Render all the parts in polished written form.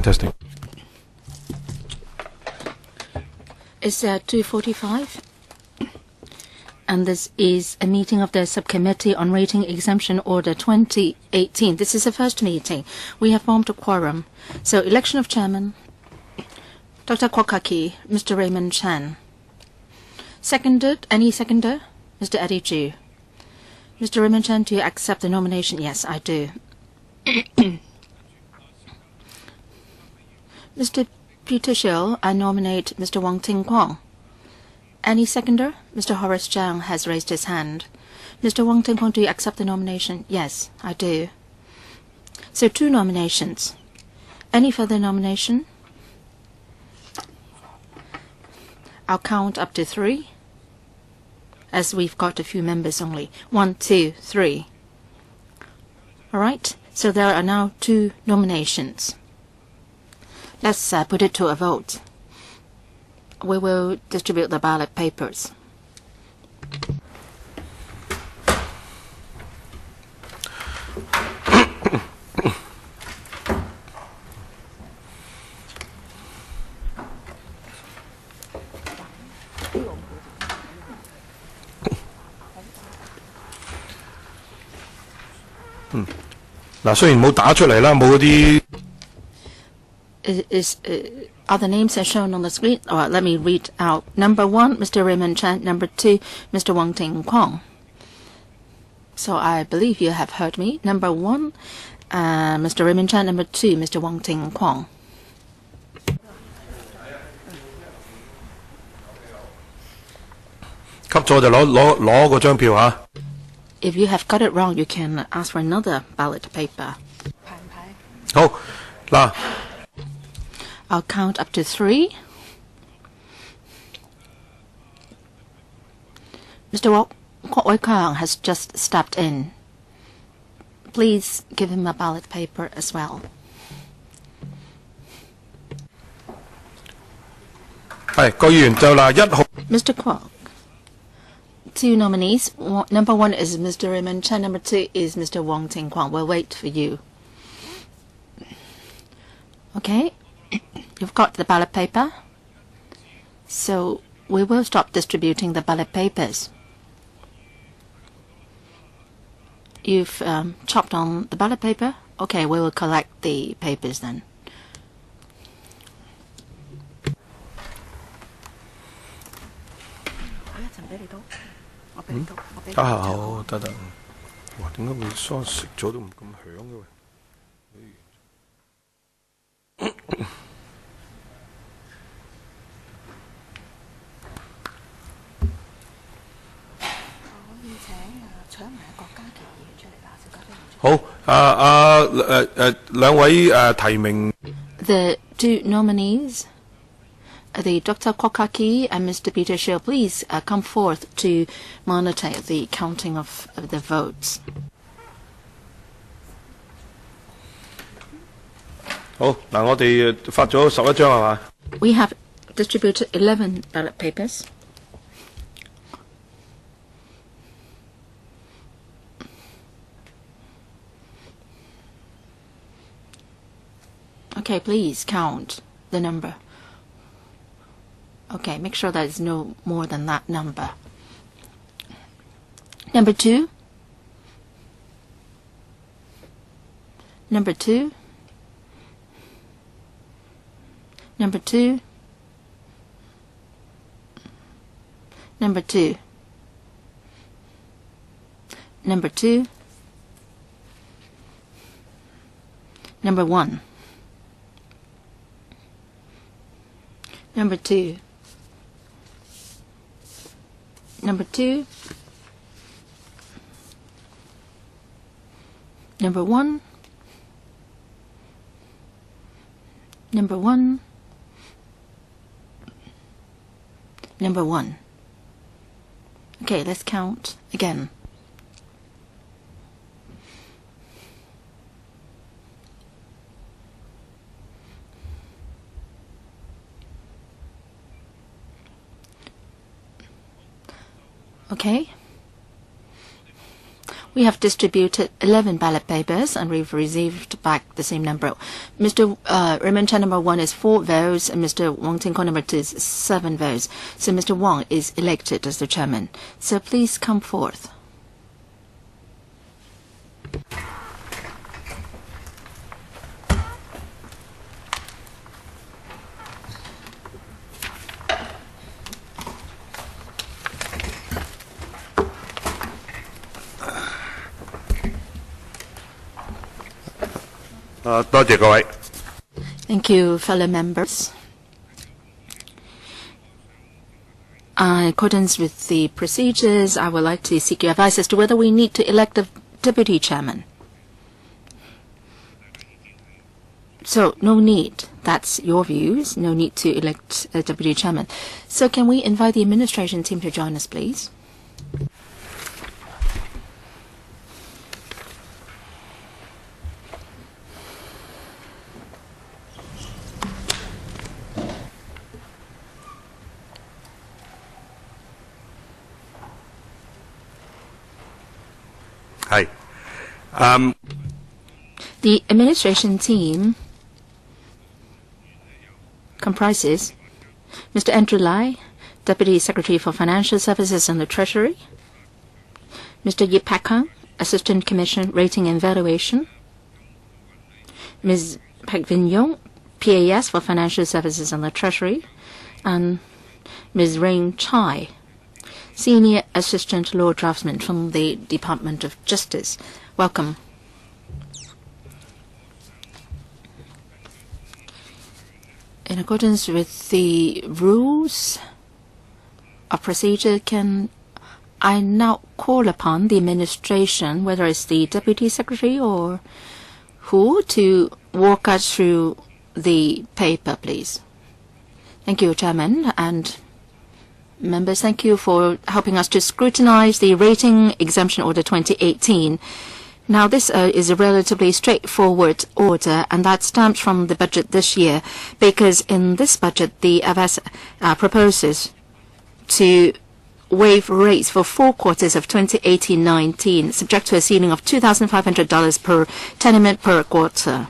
Testing. It's 2:45, and this is a meeting of the Subcommittee on Rating Exemption Order 2018. This is the first meeting. We have formed a quorum. So, election of chairman, Dr. Kokaki, Mr. Raymond Chan. Seconded, any seconder? Mr. Eddie Chu. Mr. Raymond Chan, do you accept the nomination? Yes, I do. Mr. Peter Shill, I nominate Mr. Wong Ting Kwong. Any seconder? Mr. Horace Zhang has raised his hand. Mr. Wong Ting Kwong, do you accept the nomination? Yes, I do. So 2 nominations. Any further nomination? I'll count up to 3, as we've got a few members only. 1, 2, 3. All right, so there are now 2 nominations. Let's put it to a vote. We will distribute the ballot papers. Are the names are shown on the screen? Let me read out. Number 1, Mr. Raymond Chan. Number 2, Mr. Wong Ting Kwong. So I believe you have heard me. Number 1, Mr. Raymond Chan. Number 2, Mr. Wong Ting Kwong. If you have got it wrong, you can ask for another ballot paper. I'll count up to 3. Mr. Kwok Wai Kang has just stepped in. Please give him a ballot paper as well. Mr. Kwok, 2 nominees. Number 1 is Mr. Raymond Chan. Number 2 is Mr. Wong Ting Kwong. We'll wait for you. Okay. You've got the ballot paper, so we will stop distributing the ballot papers. You've chopped on the ballot paper? Okay, we will collect the papers then. The 2 nominees, the Dr. Kokaki and Mr. Peter Shill, please come forth to monitor the counting of the votes. We have distributed 11 ballot papers. Okay, please count the number. Okay, make sure that it's no more than that number. Number 2. Number 2. Number 2. Number 2. Number 2. Number 1. Number 2. Number 2. Number 1. Number 1. Number 1. Okay, let's count again. Okay. We have distributed 11 ballot papers and we've received back the same number. Mr. Raymond Chen number 1 is 4 votes and Mr. Wang Tingko number 2 is 7 votes. So Mr. Wang is elected as the chairman. So please come forth. Thank you, fellow members. In accordance with the procedures, I would like to seek your advice as to whether we need to elect a deputy chairman. So, no need. That's your views. No need to elect a deputy chairman. So, can we invite the administration team to join us, please? Hi. The administration team comprises Mr. Andrew Lai, Deputy Secretary for Financial Services and the Treasury, Mr. Yip Pak Kang, Assistant Commission Rating and Valuation, Ms. Pak Vin Yong, PAS for Financial Services and the Treasury, and Ms. Rain Chai, Senior Assistant Law Draftsman from the Department of Justice. Welcome. In accordance with the rules of procedure, can I now call upon the administration, whether it's the Deputy Secretary or who, to walk us through the paper, please? Thank you, Chairman, and members, thank you for helping us to scrutinize the Rating Exemption Order 2018. Now, this is a relatively straightforward order, and that stems from the budget this year, because in this budget, the FS proposes to waive rates for 4 quarters of 2018-19, subject to a ceiling of $2,500 per tenement per quarter.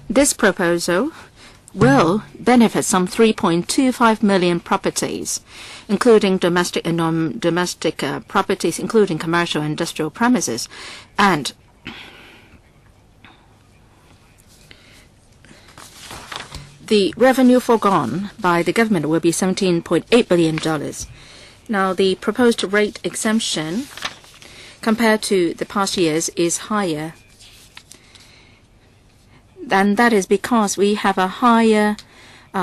This proposal will benefit some 3.25 million properties, including domestic and non-domestic properties, including commercial and industrial premises. And the revenue foregone by the government will be $17.8 billion. Now, the proposed rate exemption compared to the past years is higher. And that is because we have a higher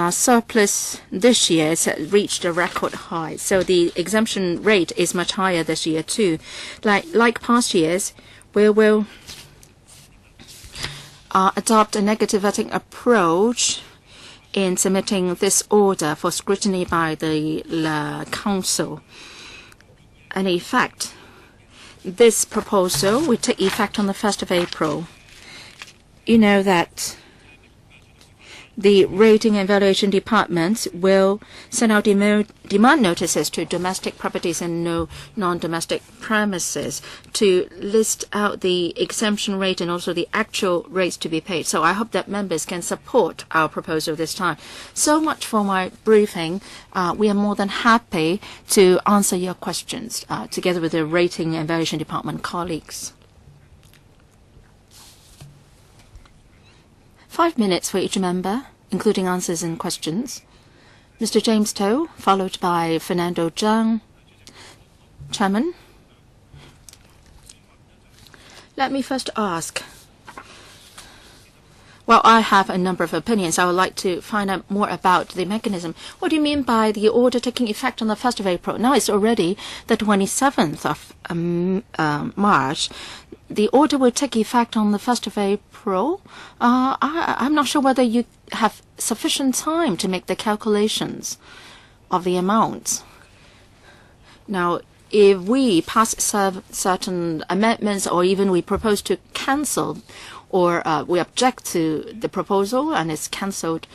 surplus this year. It's reached a record high. So the exemption rate is much higher this year too. Like past years, we will adopt a negative vetting approach in submitting this order for scrutiny by the Council. And in fact, this proposal will take effect on the 1st of April. You know that the Rating and Valuation Department will send out demand notices to domestic properties and non-domestic premises to list out the exemption rate and also the actual rates to be paid. So I hope that members can support our proposal this time. So much for my briefing. We are more than happy to answer your questions together with the Rating and Valuation Department colleagues. 5 minutes for each member, including answers and questions. Mr. James To, followed by Fernando Zhang. Chairman, let me first ask. Well, I have a number of opinions. I would like to find out more about the mechanism. What do you mean by the order taking effect on the 1st of April? Now it's already the 27th of March. The order will take effect on the 1st of April. I'm not sure whether you have sufficient time to make the calculations of the amounts. Now, if we pass certain amendments or even we propose to cancel or we object to the proposal and it's cancelled,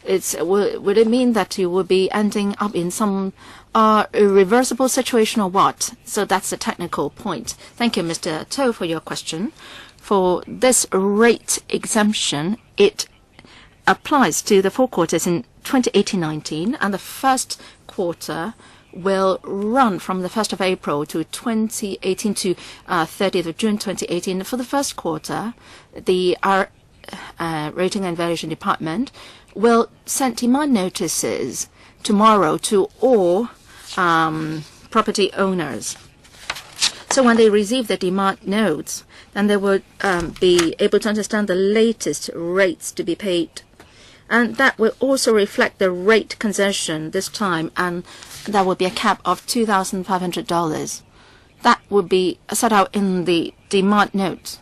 Would it mean that you will be ending up in some irreversible situation or what? So that's the technical point. Thank you, Mr. To, for your question. For this rate exemption, it applies to the 4 quarters in 2018-19, and the first quarter will run from the 1st of April to 2018 to 30th of June 2018. For the first quarter, the Rating and Valuation Department will send demand notices tomorrow to all property owners. So when they receive the demand notes, then they will be able to understand the latest rates to be paid. And that will also reflect the rate concession this time, and that will be a cap of $2,500. That will be set out in the demand note,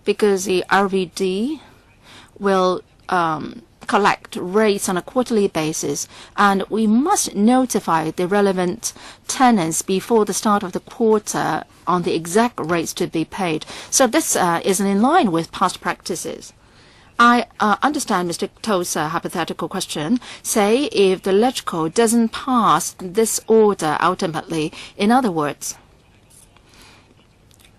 because the RVD will collect rates on a quarterly basis, and we must notify the relevant tenants before the start of the quarter on the exact rates to be paid. So this is in line with past practices. I understand Mr. To's hypothetical question. Say if the LegCo doesn't pass this order ultimately, in other words,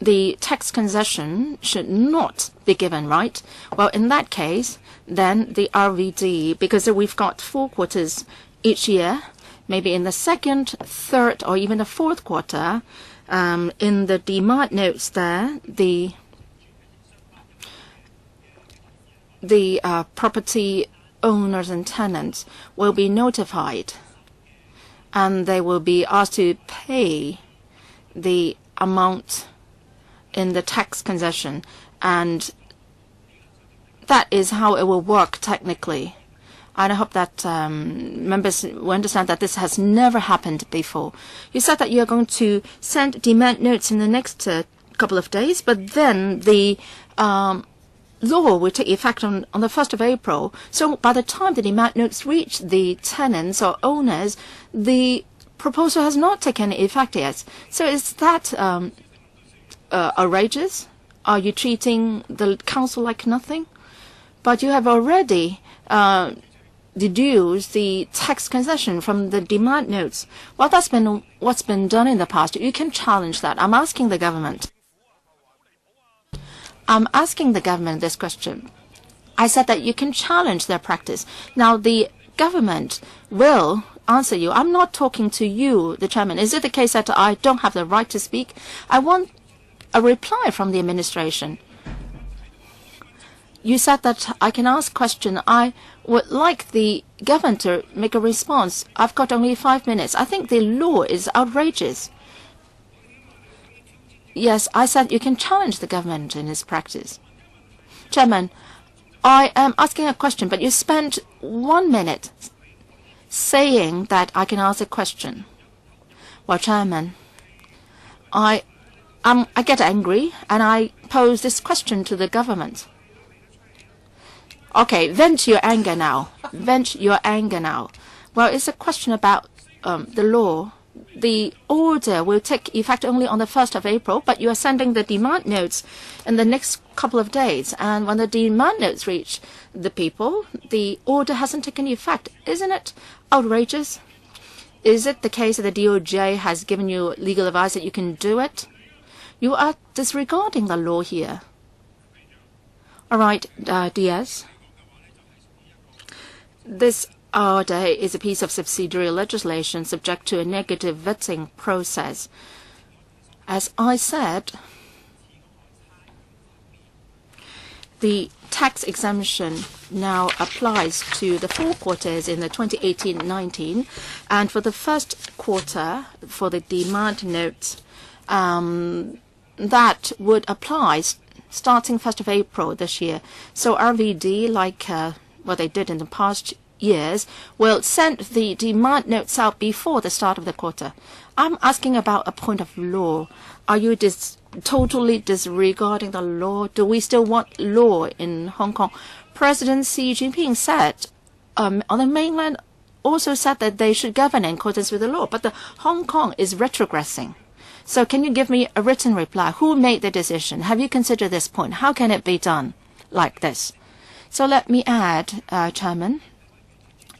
the tax concession should not be given, right? Well, in that case, then the RVD, because we've got 4 quarters each year, maybe in the 2nd, 3rd, or even the 4th quarter, in the demand notes there, the property owners and tenants will be notified, and they will be asked to pay the amount in the tax concession, and that is how it will work technically. And I hope that members will understand that this has never happened before. You said that you are going to send demand notes in the next couple of days, but then the law will take effect on the 1st of April. So by the time the demand notes reach the tenants or owners, the proposal has not taken effect yet. So is that outrageous? Are you treating the council like nothing? But you have already deduced the tax concession from the demand notes. Well, that's been what's been done in the past. You can challenge that. I'm asking the government this question. I said that you can challenge their practice. Now, the government will answer you. I'm not talking to you, the chairman. Is it the case that I don't have the right to speak? I want a reply from the administration. You said that I can ask question. I would like the government to make a response. I've got only 5 minutes. I think the law is outrageous. Yes, I said you can challenge the government in its practice. Chairman, I am asking a question, but you spent 1 minute saying that I can ask a question. Well, Chairman, I get angry and I pose this question to the government. Okay, vent your anger now. Vent your anger now. Well, it's a question about the law. The order will take effect only on the 1st of April, but you are sending the demand notes in the next couple of days. And when the demand notes reach the people, the order hasn't taken effect. Isn't it outrageous? Is it the case that the DOJ has given you legal advice that you can do it? You are disregarding the law here. All right, Diaz. This order is a piece of subsidiary legislation subject to a negative vetting process. As I said, the tax exemption now applies to the 4 quarters in the 2018-19, and for the first quarter, for the demand notes, that would apply starting 1st of April this year. So RVD, like what they did in the past years, will send the demand notes out before the start of the quarter. I'm asking about a point of law. Are you totally disregarding the law? Do we still want law in Hong Kong? President Xi Jinping said on the mainland also said that they should govern in accordance with the law, but the Hong Kong is retrogressing. So can you give me a written reply? Who made the decision? Have you considered this point? How can it be done like this? So let me add, Chairman,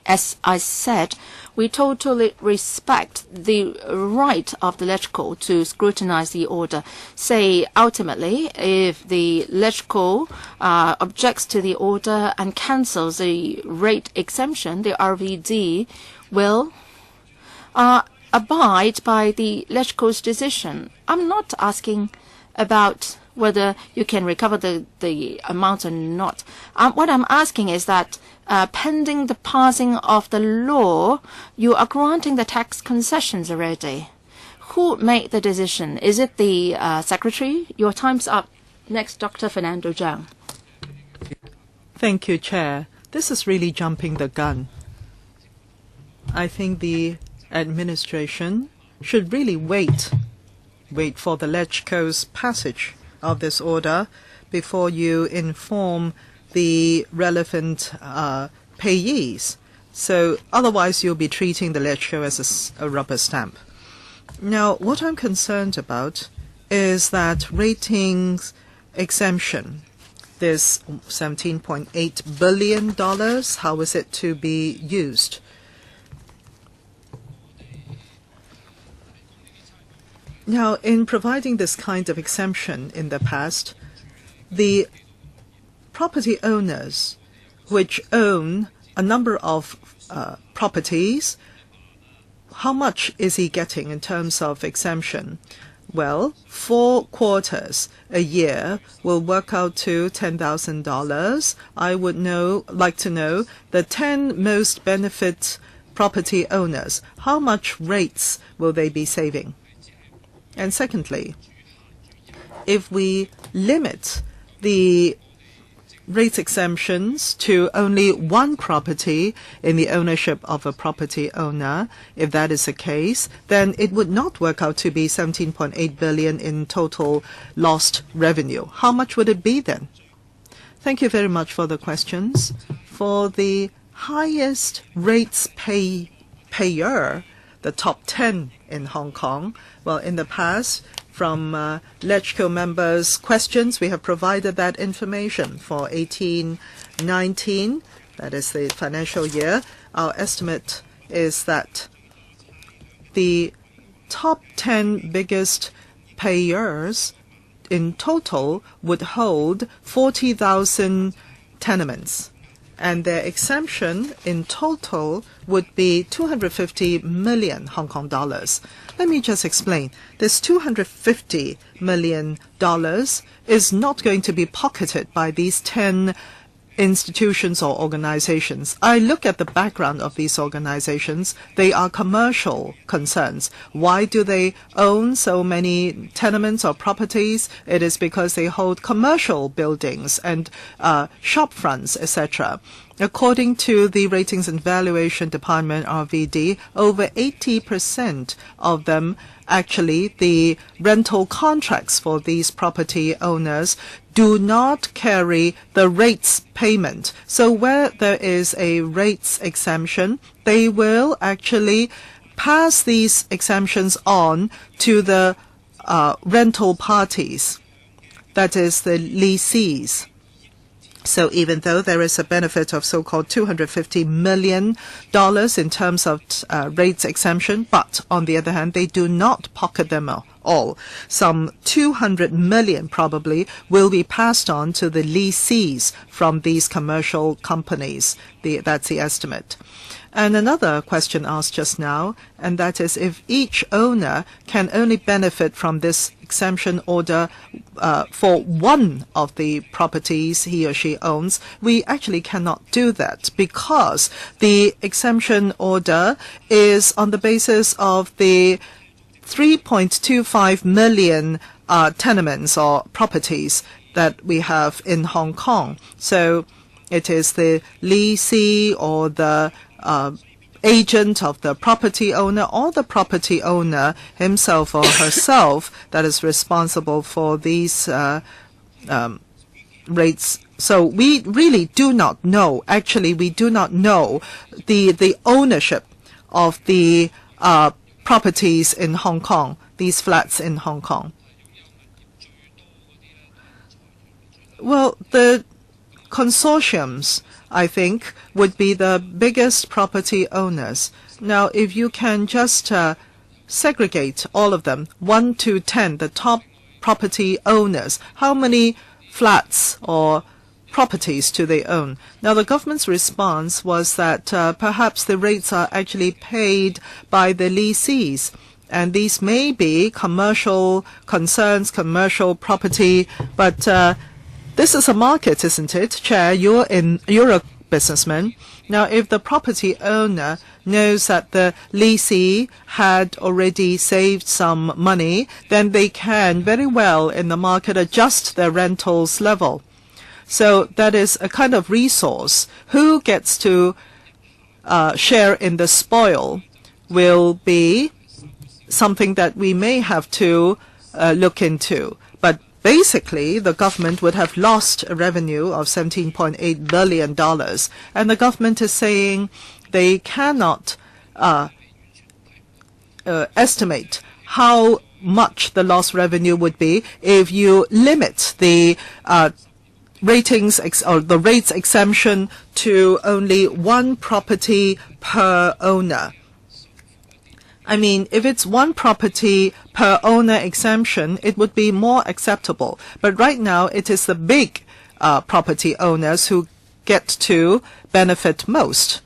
As I said, we totally respect the right of the LegCo to scrutinize the order. Say, ultimately, if the LegCo objects to the order and cancels the rate exemption, the RVD will abide by the LegCo's decision. I'm not asking about whether you can recover the amount or not. What I'm asking is that pending the passing of the law, you are granting the tax concessions already. Who made the decision? Is it the Secretary? Your time's up. Next, Dr. Fernando Zhang. Thank you, Chair. This is really jumping the gun. I think the administration should really wait for the LegCo's passage of this order before you inform the relevant payees. So otherwise you'll be treating the LegCo as a rubber stamp. Now, what I'm concerned about is that ratings exemption, this $17.8 billion, how is it to be used? Now, in providing this kind of exemption in the past, the property owners which own a number of properties, how much is he getting in terms of exemption? Well, 4 quarters a year will work out to $10,000. I would like to know the 10 most benefit property owners. How much rates will they be saving? And secondly, if we limit the rate exemptions to only one property in the ownership of a property owner, if that is the case, then it would not work out to be $17.8 billion in total lost revenue. How much would it be then? Thank you very much for the questions. For the highest rates payer, the top 10 in Hong Kong, well, in the past, from LegCo members' questions, we have provided that information for 18-19, that is the financial year. Our estimate is that the top 10 biggest payers in total would hold 40,000 tenements, and their exemption in total would be 250 million Hong Kong dollars. Let me just explain. This $250 million is not going to be pocketed by these 10 institutions or organizations. I look at the background of these organizations. They are commercial concerns. Why do they own so many tenements or properties? It is because they hold commercial buildings and shop fronts, etc. According to the Ratings and Valuation Department, RVD, over 80% of them, actually, the rental contracts for these property owners do not carry the rates payment. So where there is a rates exemption, they will actually pass these exemptions on to the rental parties, that is the lessees. So even though there is a benefit of so-called $250 million in terms of rates exemption, but on the other hand, they do not pocket them all. Some 200 million probably will be passed on to the lessees from these commercial companies. That's the estimate. And another question asked just now, and that is if each owner can only benefit from this exemption order for one of the properties he or she owns, we actually cannot do that because the exemption order is on the basis of the 3.25 million tenements or properties that we have in Hong Kong. So it is the lessee or the agent of the property owner or the property owner himself or herself that is responsible for these rates. So we really do not know. Actually, we do not know the ownership of the properties in Hong Kong, these flats in Hong Kong. Well, the consortiums I think, would be the biggest property owners. Now, if you can just segregate all of them, 1 to 10, the top property owners, how many flats or properties do they own? Now, the government's response was that perhaps the rates are actually paid by the lessees. And these may be commercial concerns, commercial property, but this is a market, isn't it? Chair, you're a businessman. Now, if the property owner knows that the lessee had already saved some money, then they can very well in the market adjust their rentals level. So that is a kind of resource. Who gets to share in the spoil will be something that we may have to look into. But basically, the government would have lost a revenue of $17.8 billion. And the government is saying they cannot estimate how much the lost revenue would be if you limit the ratings or the rates exemption to only one property per owner. I mean, if it's one property per owner exemption, it would be more acceptable. But right now, it is the big property owners who get to benefit most.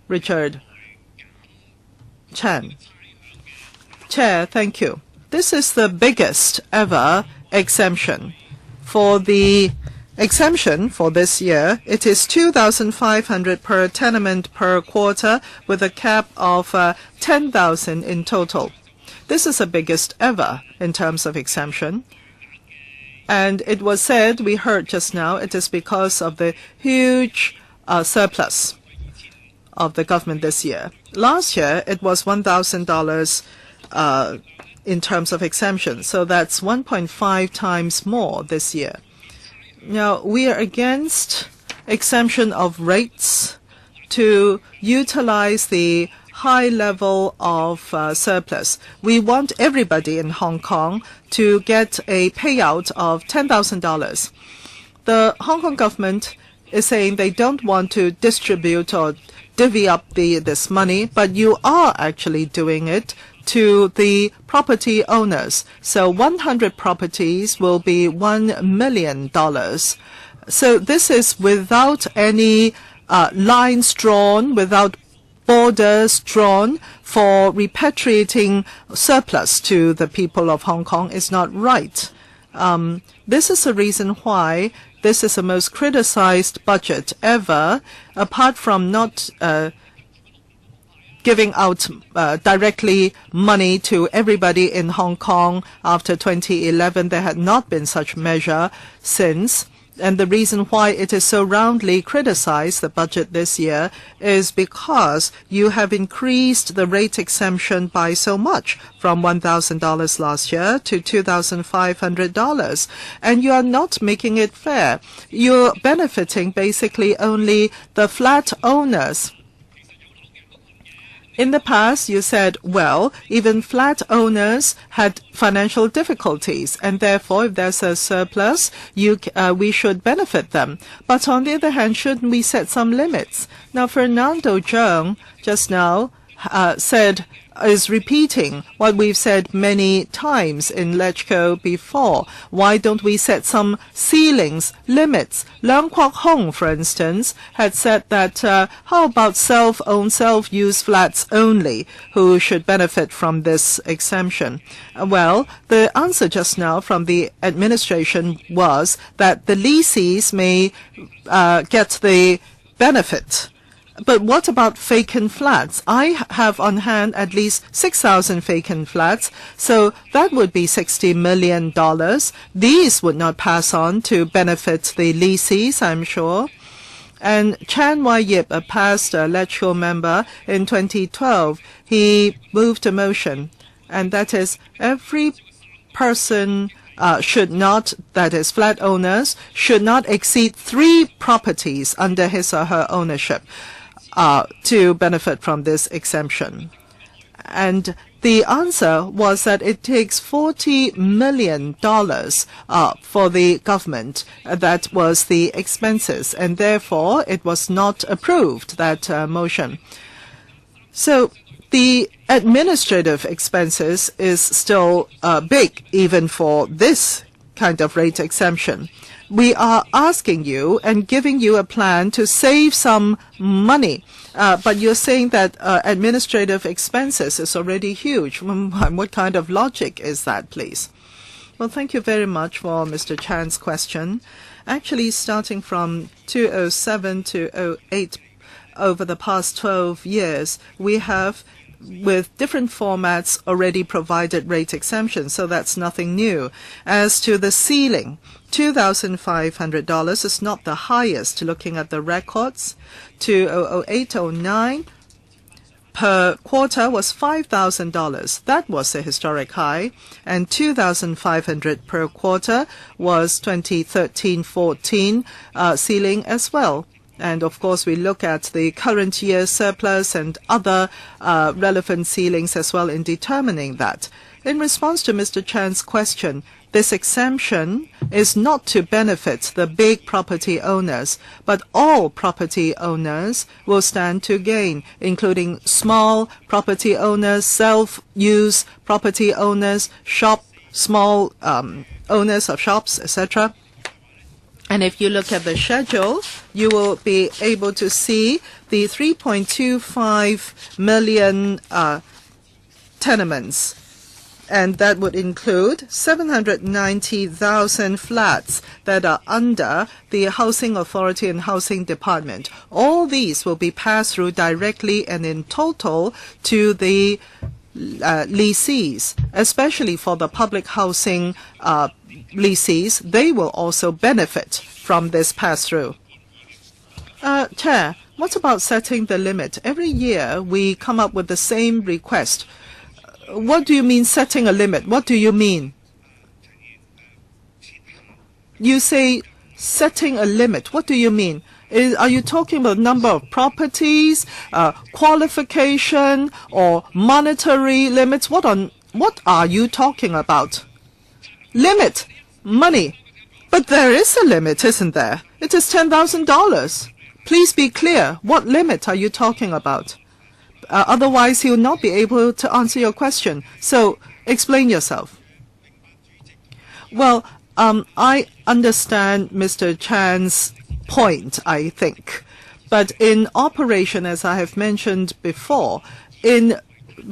Richard Chan. Chair, thank you. This is the biggest ever exemption. For the exemption for this year, it is 2,500 per tenement per quarter with a cap of 10,000 in total. This is the biggest ever in terms of exemption. And it was said, we heard just now, it is because of the huge surplus of the government this year. Last year, it was $1,000 in terms of exemption. So that's 1.5 times more this year. Now, we are against exemption of rates to utilize the high level of surplus. We want everybody in Hong Kong to get a payout of $10,000. The Hong Kong government is saying they don't want to distribute or divvy up this money, but you are actually doing it to the property owners. So 100 properties will be $1 million. So this is without any lines drawn, without borders drawn for repatriating surplus to the people of Hong Kong is not right. This is the reason why this is the most criticized budget ever, apart from not giving out directly money to everybody in Hong Kong after 2011. There had not been such measure since. And the reason why it is so roundly criticized, the budget this year, is because you have increased the rate exemption by so much, from $1,000 last year to $2,500. And you are not making it fair. You're benefiting basically only the flat owners. In the past, you said, well, even flat owners had financial difficulties, and therefore, if there's a surplus, we should benefit them. But on the other hand, shouldn't we set some limits? Now, Fernando Zheng just now is repeating what we've said many times in LegCo before. Why don't we set some ceilings, limits? Leung Kwok Hong, for instance, had said that how about self-owned, self-use flats only who should benefit from this exemption? Well, the answer just now from the administration was that the lessees may get the benefit. But what about vacant flats? I have on hand at least 6,000 vacant flats, so that would be $60 million. These would not pass on to benefit the lessees, I'm sure. And Chan Wai-yip, a past LegCo member, in 2012, he moved a motion, and that is every person should not, that is flat owners, should not exceed 3 properties under his or her ownership to benefit from this exemption. And the answer was that it takes $40 million for the government. That was the expenses, and therefore it was not approved, that motion. So the administrative expenses is still big, even for this kind of rate exemption. We are asking you and giving you a plan to save some money, but you're saying that administrative expenses is already huge. What kind of logic is that, please? Well, thank you very much for Mr. Chan's question. Actually, starting from 2007 to 2008, over the past 12 years, we have, with different formats, already provided rate exemptions, so that's nothing new. As to the ceiling, $2,500 is not the highest, looking at the records. 2008-09, per quarter was $5,000. That was a historic high. And $2,500 per quarter was 2013-14 ceiling as well. And of course, we look at the current year surplus and other relevant ceilings as well in determining that. In response to Mr. Chan's question, this exemption is not to benefit the big property owners, but all property owners will stand to gain, including small property owners, self-use property owners, small owners of shops, etc. And if you look at the schedule, you will be able to see the 3.25 million tenements. And that would include 790,000 flats that are under the Housing Authority and Housing Department. All these will be passed through directly and in total to the lessees, especially for the public housing lessees. They will also benefit from this pass-through. Chair, what about setting the limit? Every year we come up with the same request. What do you mean setting a limit? What do you mean? You say setting a limit. What do you mean? Are you talking about number of properties, qualification, or monetary limits? What are you talking about? Limit, money. But there is a limit, isn't there? It is $10,000. Please be clear. What limit are you talking about? Otherwise, he will not be able to answer your question. So, explain yourself. Well, I understand Mr. Chan's point, I think. But in operation, as I have mentioned before, in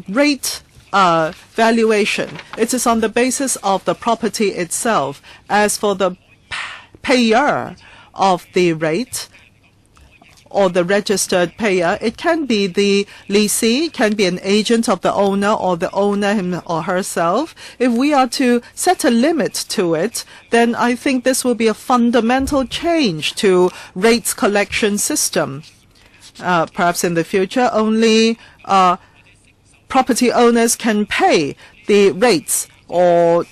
rate valuation, it is on the basis of the property itself. As for the payer of the rate, or the registered payer, it can be the lessee, can be an agent of the owner or the owner him or herself. If we are to set a limit to it, then I think this will be a fundamental change to rates collection system. Perhaps in the future, only property owners can pay the rates, or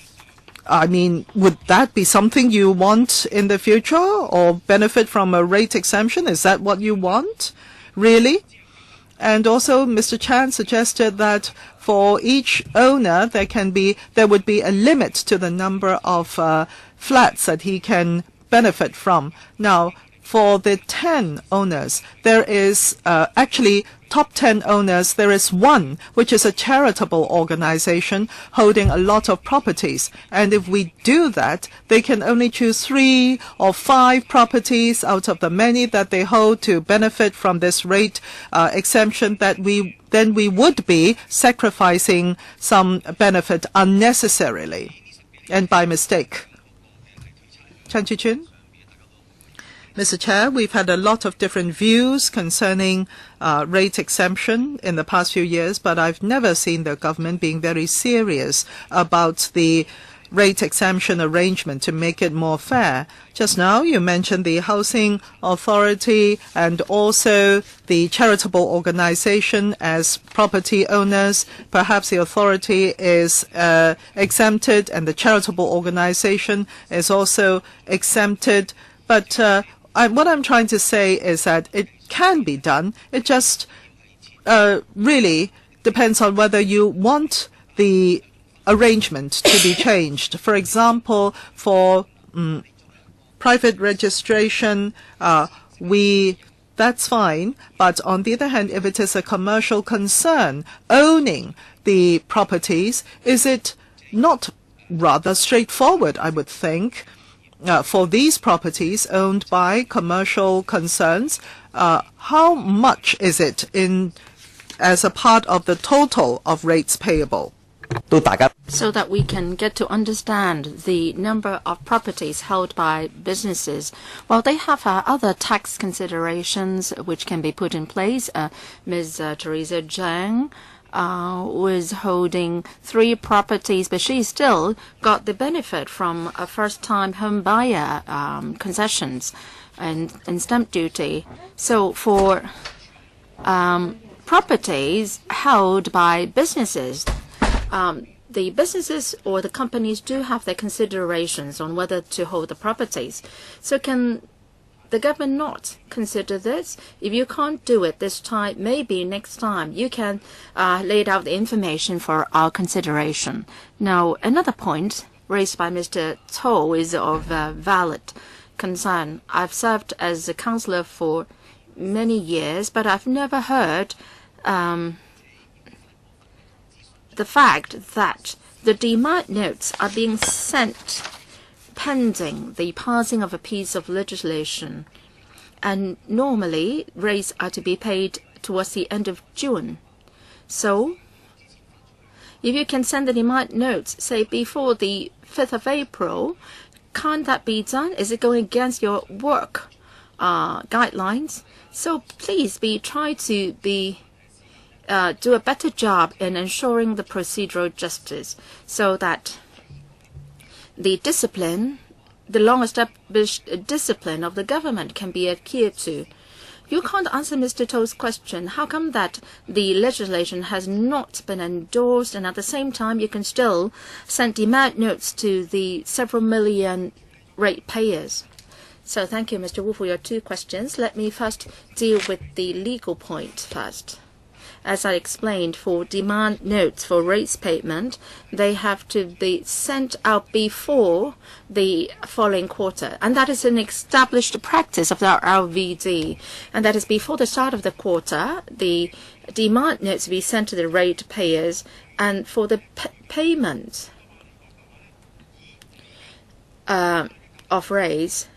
I mean, would that be something you want in the future, or benefit from a rate exemption? Is that what you want, really? And also, Mr. Chan suggested that for each owner, there would be a limit to the number of flats that he can benefit from. Now, for the 10 owners, there is actually top 10 owners, there is one, which is a charitable organization holding a lot of properties. And if we do that, they can only choose 3 or 5 properties out of the many that they hold to benefit from this rate exemption, that we would be sacrificing some benefit unnecessarily and by mistake. Chan Chi-chun? Mr. Chair, we've had a lot of different views concerning rate exemption in the past few years, but I've never seen the government being very serious about the rate exemption arrangement to make it more fair. Just now, you mentioned the Housing Authority and also the charitable organization as property owners. Perhaps the authority is exempted and the charitable organization is also exempted. But what I'm trying to say is that it can be done. It just really depends on whether you want the arrangement to be changed. For example, for private registration, that's fine. But on the other hand, if it is a commercial concern owning the properties, is it not rather straightforward, I would think, for these properties owned by commercial concerns? How much is it as a part of the total of rates payable? So that we can get to understand the number of properties held by businesses. Well, they have other tax considerations which can be put in place. Ms. Teresa Zhang was holding 3 properties, but she still got the benefit from a first-time home buyer concessions and stamp duty. So for properties held by businesses, the businesses or the companies do have their considerations on whether to hold the properties. So can the government not consider this? If you can't do it this time, maybe next time you can lay out the information for our consideration. Now, another point raised by Mr. Toh is of valid concern. I've served as a councillor for many years, but I've never heard the fact that the demand notes are being sent pending the passing of a piece of legislation. And normally, rates are to be paid towards the end of June. So, if you can send the demand notes, say, before the 5th of April, can't that be done? Is it going against your work guidelines? So please try to do a better job in ensuring the procedural justice so that the discipline, the long-established discipline of the government can be adhered to. You can't answer Mr. Toh's question. How come that the legislation has not been endorsed and at the same time you can still send demand notes to the several million ratepayers? So thank you, Mr. Wu, for your 2 questions. Let me first deal with the legal point first. As I explained, for demand notes for rates payment, they have to be sent out before the following quarter. And that is an established practice of our vide. And that is before the start of the quarter, the demand notes be sent to the rate payers. And for the payment of rates,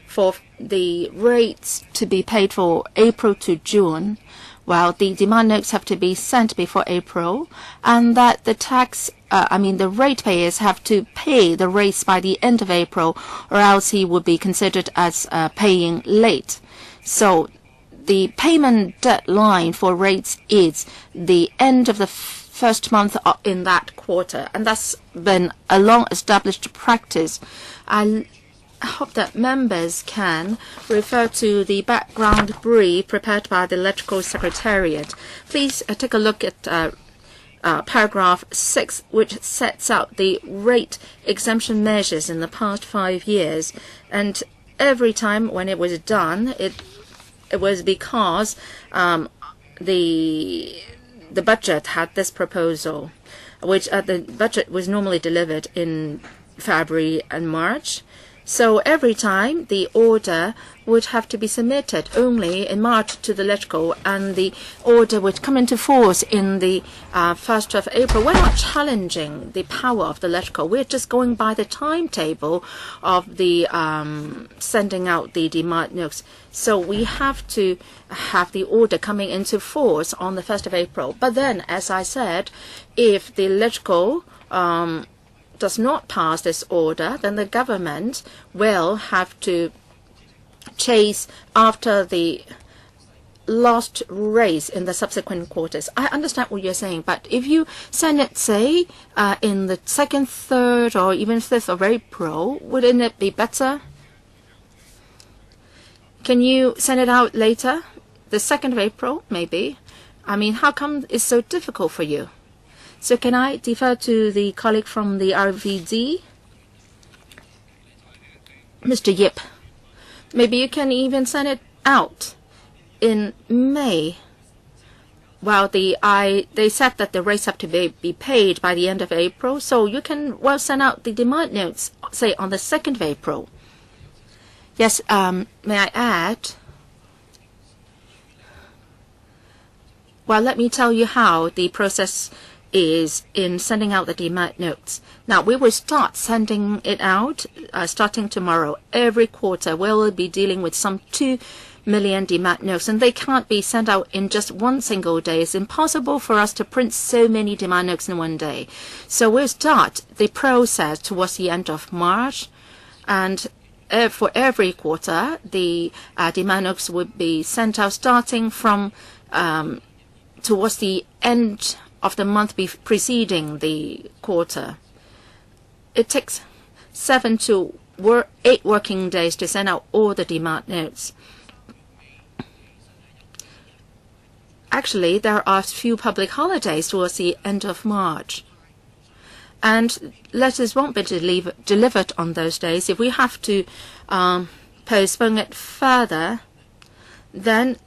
for the rates to be paid for April to June, well, the demand notes have to be sent before April, and that the ratepayers have to pay the rates by the end of April, or else he would be considered as paying late. So the payment deadline for rates is the end of the first month in that quarter, and that's been a long-established practice. I hope that members can refer to the background brief prepared by the Legislative Secretariat. Please take a look at paragraph 6, which sets out the rate exemption measures in the past 5 years. And every time when it was done, it was because the budget had this proposal, which the budget was normally delivered in February and March. So every time the order would have to be submitted only in March to the Legislative, and the order would come into force in the 1st of April. We're not challenging the power of the Legislative. We're just going by the timetable of the sending out the demand notes. So we have to have the order coming into force on the 1st of April. But then, as I said, if the Legislative does not pass this order, then the government will have to chase after the lost race in the subsequent quarters. I understand what you're saying, but if you send it, say, in the 2nd, 3rd, or even 5th of April, wouldn't it be better? Can you send it out later? The 2nd of April, maybe? I mean, how come it's so difficult for you? So can I defer to the colleague from the RVD? Mr. Yip, maybe you can even send it out in May. well, they said that the rates have to be paid by the end of April, so you can well send out the demand notes, say on the 2nd of April. Yes, may I add? Well, let me tell you how the process is in sending out the demand notes. Now, we will start sending it out starting tomorrow. Every quarter, we will be dealing with some 2 million demand notes, and they can't be sent out in just one single day. It's impossible for us to print so many demand notes in one day. So we'll start the process towards the end of March, and for every quarter, the demand notes will be sent out starting from towards the end of the month preceding the quarter. It takes 7 to 8 working days to send out all the demand notes. Actually, there are few public holidays towards the end of March, and letters won't be delivered on those days. If we have to postpone it further, then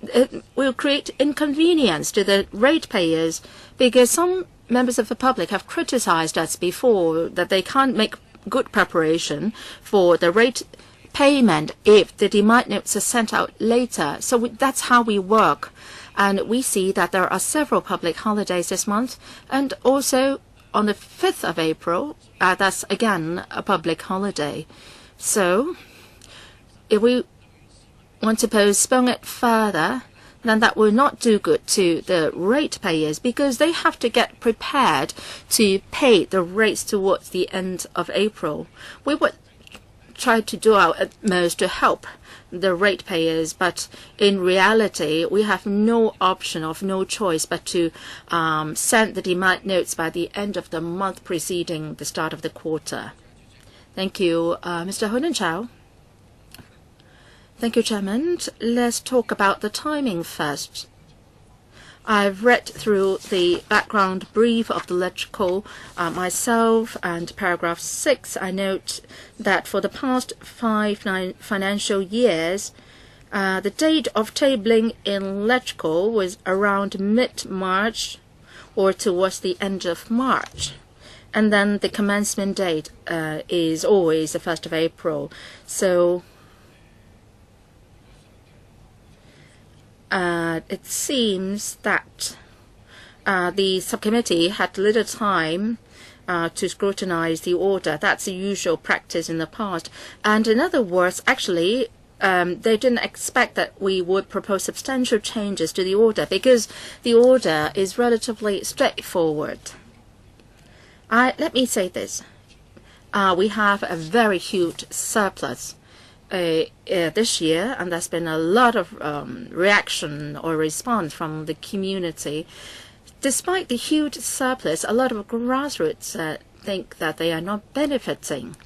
it will create inconvenience to the ratepayers, because some members of the public have criticized us before that they can't make good preparation for the rate payment if the demand notes are sent out later. So that's how we work. And we see that there are several public holidays this month, and also on the 5th of April, that's again a public holiday. So if we want to postpone it further, then that will not do good to the ratepayers, because they have to get prepared to pay the rates towards the end of April. We would try to do our utmost to help the ratepayers, but in reality, we have no option of no choice but to send the demand notes by the end of the month preceding the start of the quarter. Thank you, Mr. Honan Chow. Thank you, Chairman. Let's talk about the timing first. I've read through the background brief of the electrical myself, and paragraph 6, I note that for the past 5 financial years, the date of tabling in electrical was around mid-March or towards the end of March. And then the commencement date is always the 1st of April. So it seems that the subcommittee had little time to scrutinize the order. That's the usual practice in the past. And in other words, actually, they didn't expect that we would propose substantial changes to the order, because the order is relatively straightforward. Let me say this. We have a very huge surplus this year, and there's been a lot of reaction or response from the community. Despite the huge surplus, a lot of grassroots think that they are not benefiting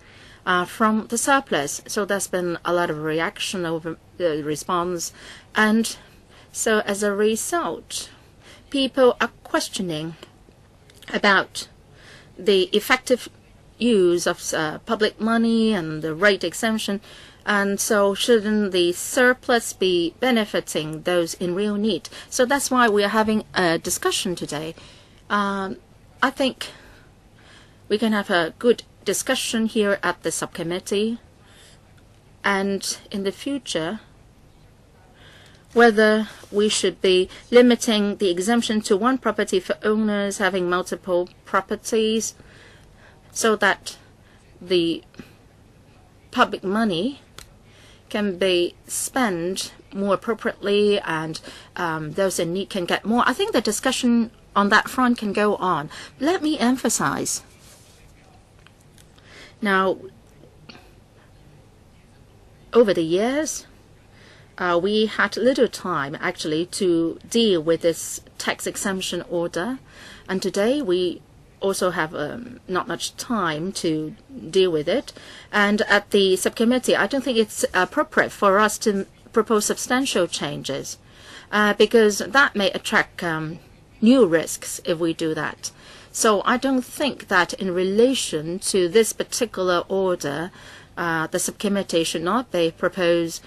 from the surplus. So there's been a lot of reaction over the response, and so as a result, people are questioning about the effective use of public money and the rate exemption. And so shouldn't the surplus be benefiting those in real need? So that's why we are having a discussion today. I think we can have a good discussion here at the subcommittee, and in the future, whether we should be limiting the exemption to one property for owners having multiple properties, so that the public money can be spent more appropriately, and those in need can get more. I think the discussion on that front can go on. Let me emphasize. Now, over the years, we had little time actually to deal with this tax exemption order, and today we also have not much time to deal with it. And at the subcommittee, I don't think it's appropriate for us to propose substantial changes, because that may attract new risks if we do that. So I don't think that in relation to this particular order, the subcommittee should not be propose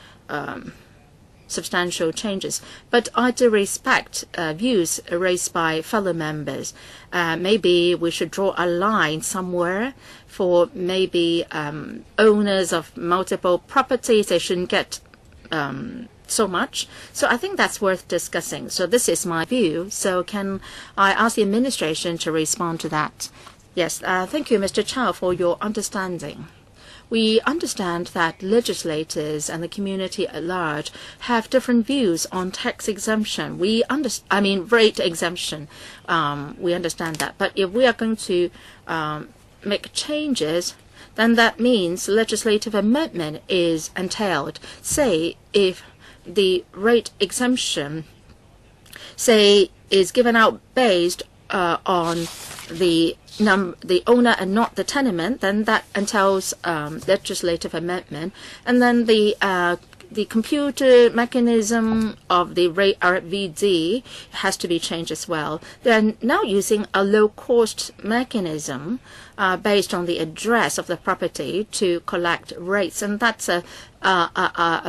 substantial changes. But I do respect views raised by fellow members. Maybe we should draw a line somewhere for maybe owners of multiple properties. They shouldn't get so much. So I think that's worth discussing. So this is my view. So can I ask the administration to respond to that? Yes, thank you, Mr. Chow, for your understanding. We understand that legislators and the community at large have different views on tax exemption. Rate exemption. We understand that. But if we are going to make changes, then that means legislative amendment is entailed. Say if the rate exemption, say, is given out based on the owner and not the tenement, then that entails legislative amendment, and then the computer mechanism of the rate vide has to be changed as well. They're now using a low-cost mechanism based on the address of the property to collect rates, and that's a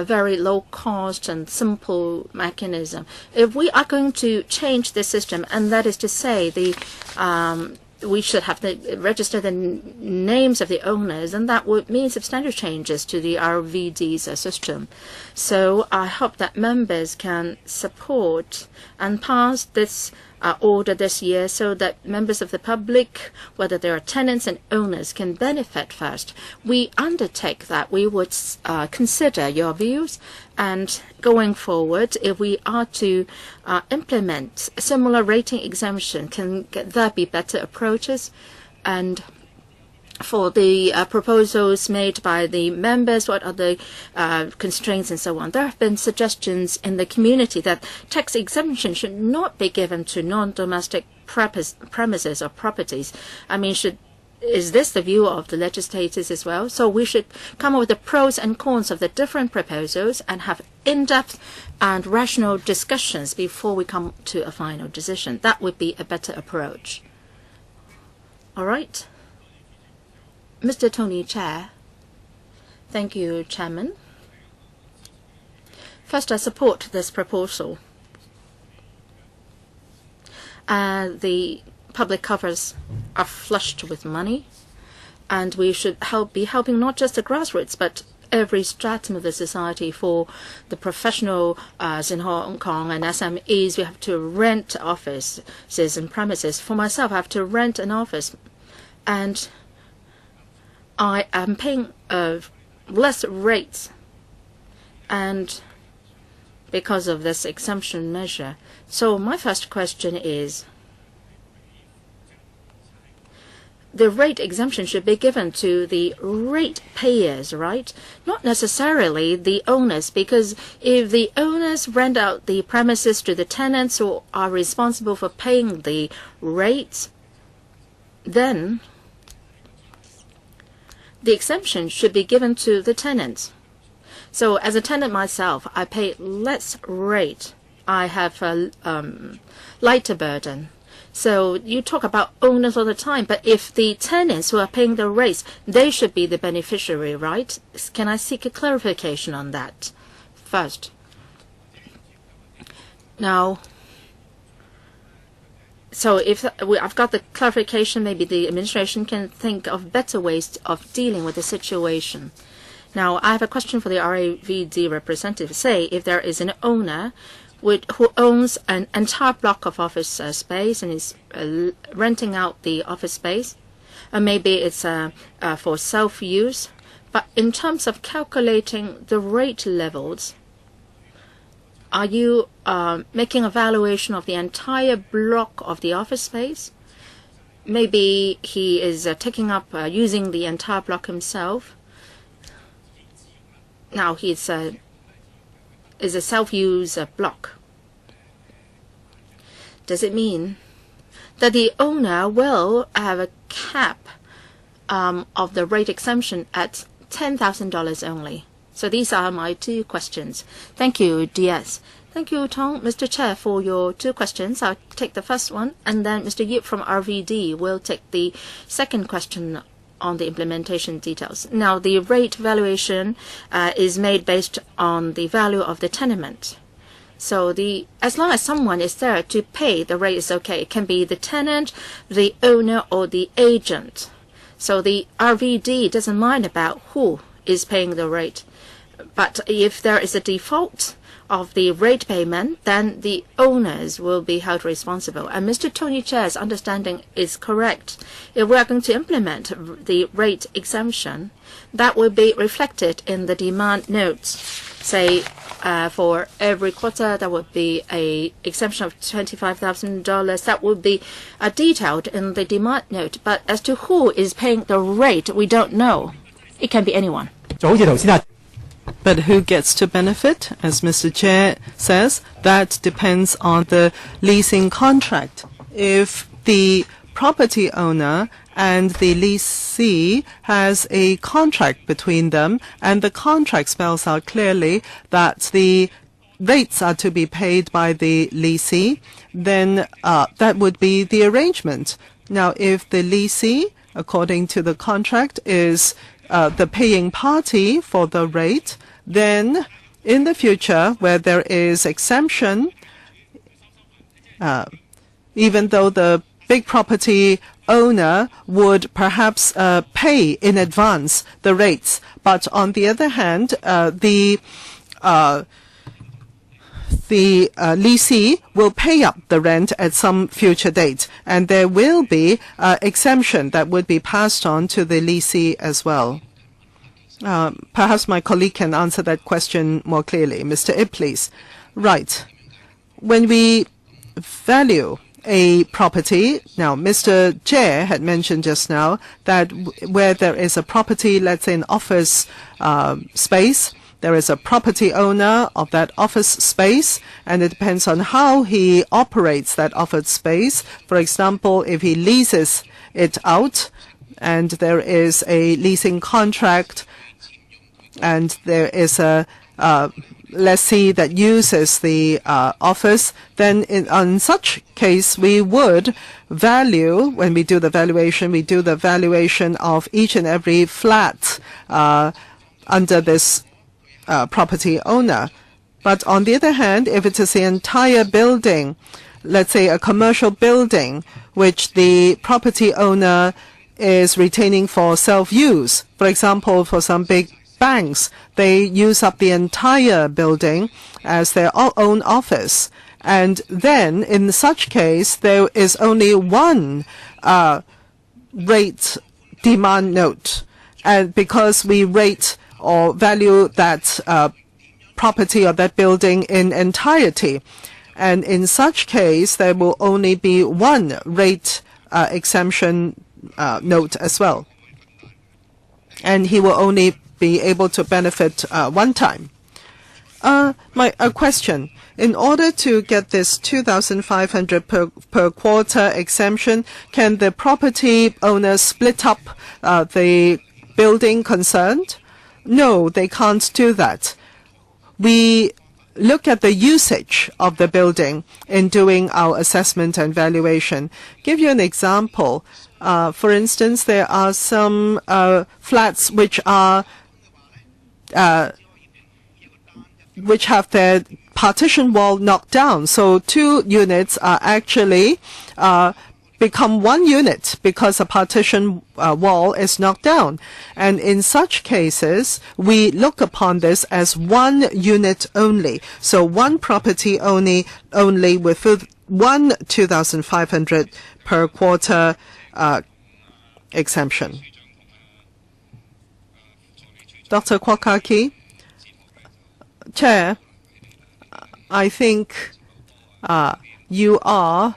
very low-cost and simple mechanism. If we are going to change the system, and that is to say we should have to register the names of the owners, and that would mean substantial changes to the RVD's system. So I hope that members can support and pass this order this year so that members of the public, whether they are tenants and owners, can benefit first. We undertake that we would consider your views, and going forward, if we are to implement a similar rating exemption, can there be better approaches? And for the proposals made by the members, what are the constraints and so on? There have been suggestions in the community that tax exemption should not be given to non-domestic premises or properties. Is this the view of the legislators as well? So we should come up with the pros and cons of the different proposals and have in-depth and rational discussions before we come to a final decision. That would be a better approach. All right. Mr. Tony Chair. Thank you, Chairman. First, I support this proposal. The public coffers are flushed with money, and we should be helping not just the grassroots, but every stratum of the society. For the professionals in Hong Kong and SMEs, we have to rent offices and premises. For myself, I have to rent an office, and I am paying less rates, and because of this exemption measure. So my first question is, the rate exemption should be given to the rate payers, right? Not necessarily the owners, because if the owners rent out the premises to the tenants who are responsible for paying the rates, then the exemption should be given to the tenants. So as a tenant myself, I pay less rate. I have a lighter burden. So you talk about owners all the time, but if the tenants who are paying the rates, they should be the beneficiary, right? Can I seek a clarification on that first? Now, so if I've got the clarification, maybe the administration can think of better ways of dealing with the situation. Now, I have a question for the RAVD representative. Say if there is an owner who owns an entire block of office space and is renting out the office space, and maybe it's for self-use, but in terms of calculating the rate levels, are you making a valuation of the entire block of the office space? Maybe he is taking up using the entire block himself. Now he's is a self-use block. Does it mean that the owner will have a cap of the rate exemption at $10,000 only? So these are my two questions. Thank you, DS. Thank you, Tong, Mr. Chair, for your two questions. I'll take the first one, and then Mr. Yip from RVD will take the second question on the implementation details. Now, the rate valuation is made based on the value of the tenement. So as long as someone is there to pay, the rate is okay. It can be the tenant, the owner, or the agent. So the RVD doesn't mind about who is paying the rate. But if there is a default of the rate payment, then the owners will be held responsible. And Mr. Tony Chair's understanding is correct. If we are going to implement the rate exemption, that will be reflected in the demand notes. Say, for every quarter, there would be an exemption of $25,000. That would be detailed in the demand note. But as to who is paying the rate, we don't know. It can be anyone. But who gets to benefit? As Mr. Chair says, that depends on the leasing contract. If the property owner and the lessee has a contract between them, and the contract spells out clearly that the rates are to be paid by the lessee, then that would be the arrangement. Now, if the lessee, according to the contract, is the paying party for the rate, then in the future, where there is exemption, even though the big property owner would perhaps pay in advance the rates, but on the other hand, the lessee will pay up the rent at some future date, and there will be exemption that would be passed on to the lessee as well. Perhaps my colleague can answer that question more clearly. Mr. Ip, please. Right. When we value a property, now Mr. Chair had mentioned just now that where there is a property, let's say an office space, there is a property owner of that office space, and it depends on how he operates that office space. For example, if he leases it out and there is a leasing contract and there is a lessee that uses the office, then in such case we would value, when we do the valuation, we do the valuation of each and every flat under this property owner. But on the other hand, if it is the entire building, let's say a commercial building, which the property owner is retaining for self-use, for example, for some big banks, they use up the entire building as their own office. And then, in such case, there is only one rate demand note. And because we rate or value that property or that building in entirety. And in such case, there will only be one rate exemption note as well. And he will only be able to benefit one time. My question. In order to get this 2,500 per quarter exemption, can the property owner split up the building concerned? No, they can't do that. We look at the usage of the building in doing our assessment and valuation. Give you an example. For instance, there are some flats which are which have their partition wall knocked down. So 2 units are actually become 1 unit because a partition wall is knocked down. And in such cases, we look upon this as 1 unit only. So one property only with one 2,500 per quarter exemption. Dr. Kwokaki, Chair, I think you are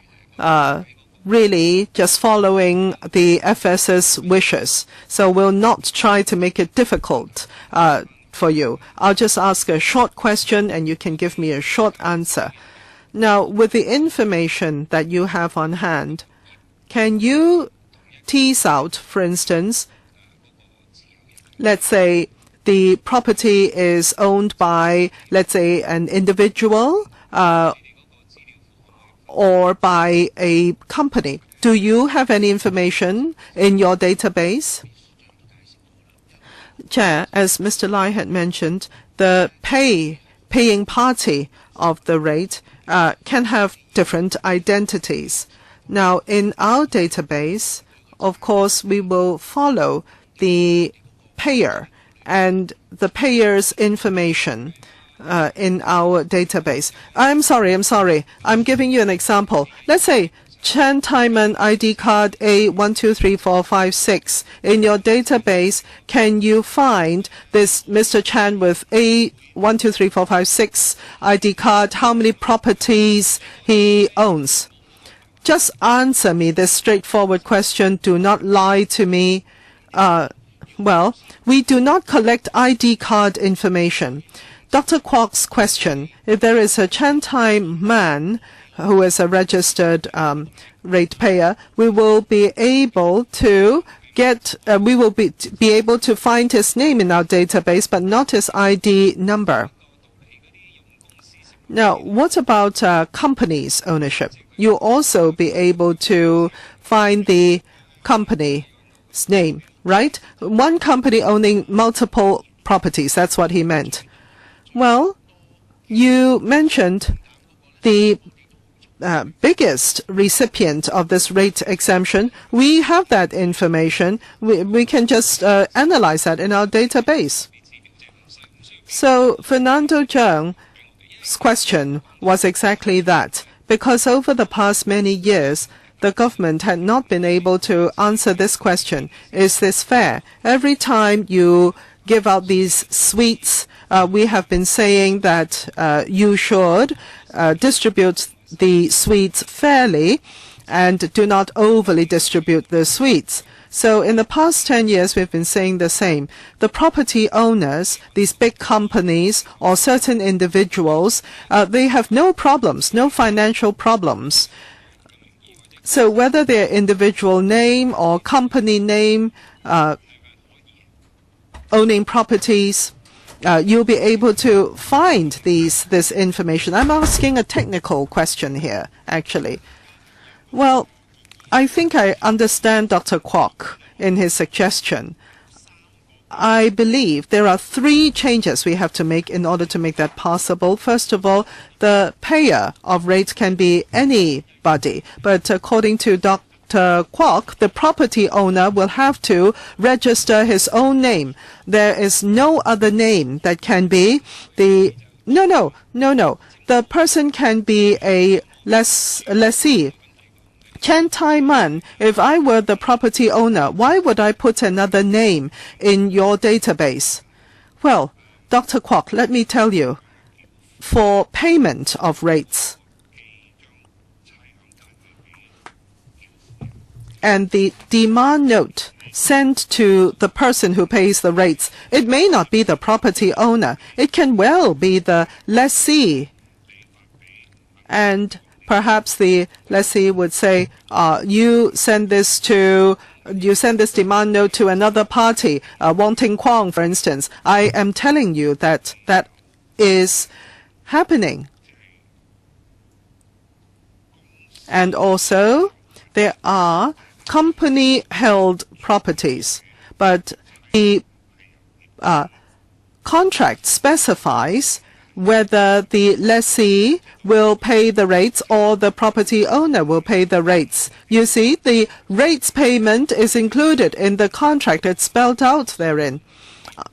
really just following the FS's wishes. So we'll not try to make it difficult for you. I'll just ask a short question and you can give me a short answer. Now, with the information that you have on hand, can you tease out, for instance, let's say the property is owned by, let's say, an individual or by a company. Do you have any information in your database? Chair, as Mr. Lai had mentioned, the paying party of the rate can have different identities. Now, in our database, of course, we will follow the payer and the payer's information in our database. I'm sorry. I'm giving you an example. Let's say Chan Taiman ID card A123456. In your database, can you find this Mr. Chan with A123456 ID card, how many properties he owns? Just answer me this straightforward question. Do not lie to me. Well, we do not collect ID card information. Dr. Kwok's question, if there is a Chan Tai man who is a registered ratepayer, we will be able to be able to find his name in our database, but not his ID number. Now, what about company's ownership? You'll also be able to find the company's name, right? One company owning multiple properties, that's what he meant. Well, you mentioned the biggest recipient of this rate exemption. We have that information. We can just analyze that in our database. So Fernando Zheng's question was exactly that. Because over the past many years, the government had not been able to answer this question. Is this fair? Every time you give out these sweets, we have been saying that you should distribute the sweets fairly and do not overly distribute the sweets. So in the past 10 years, we've been saying the same. The property owners, these big companies or certain individuals, they have no problems, no financial problems. So whether their individual name or company name, owning properties, you'll be able to find this information. I'm asking a technical question here, actually. Well, I think I understand Dr. Kwok in his suggestion. I believe there are 3 changes we have to make in order to make that possible. First of all, the payer of rates can be anybody, but according to Dr. Kwok, the property owner will have to register his own name. There is no other name that can be the... No. The person can be a lessee. Chan Tai Man, if I were the property owner, why would I put another name in your database? Well, Dr. Kwok, let me tell you, for payment of rates and the demand note sent to the person who pays the rates, it may not be the property owner. It can well be the lessee. And perhaps the lessee would say, you send this demand note to another party, Wong Ting Kwong, for instance. I am telling you that that is happening. And also, there are company-held properties, but the contract specifies whether the lessee will pay the rates or the property owner will pay the rates. You see, the rates payment is included in the contract. It's spelled out therein.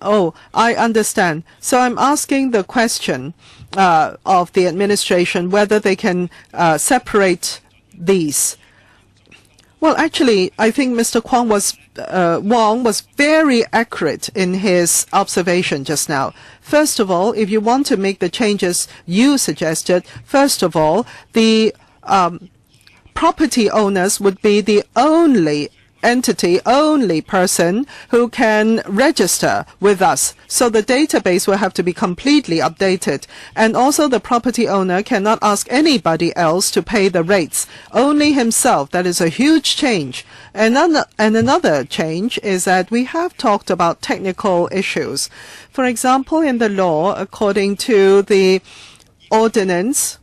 Oh, I understand. So I'm asking the question of the administration whether they can separate these. Well, actually, I think Mr. Wong was very accurate in his observation just now. First of all, if you want to make the changes you suggested, first of all, the property owners would be the only entity, only person who can register with us. So the database will have to be completely updated. And also the property owner cannot ask anybody else to pay the rates. Only himself. That is a huge change. And another change is that we have talked about technical issues. For example, in the law, according to the ordinance,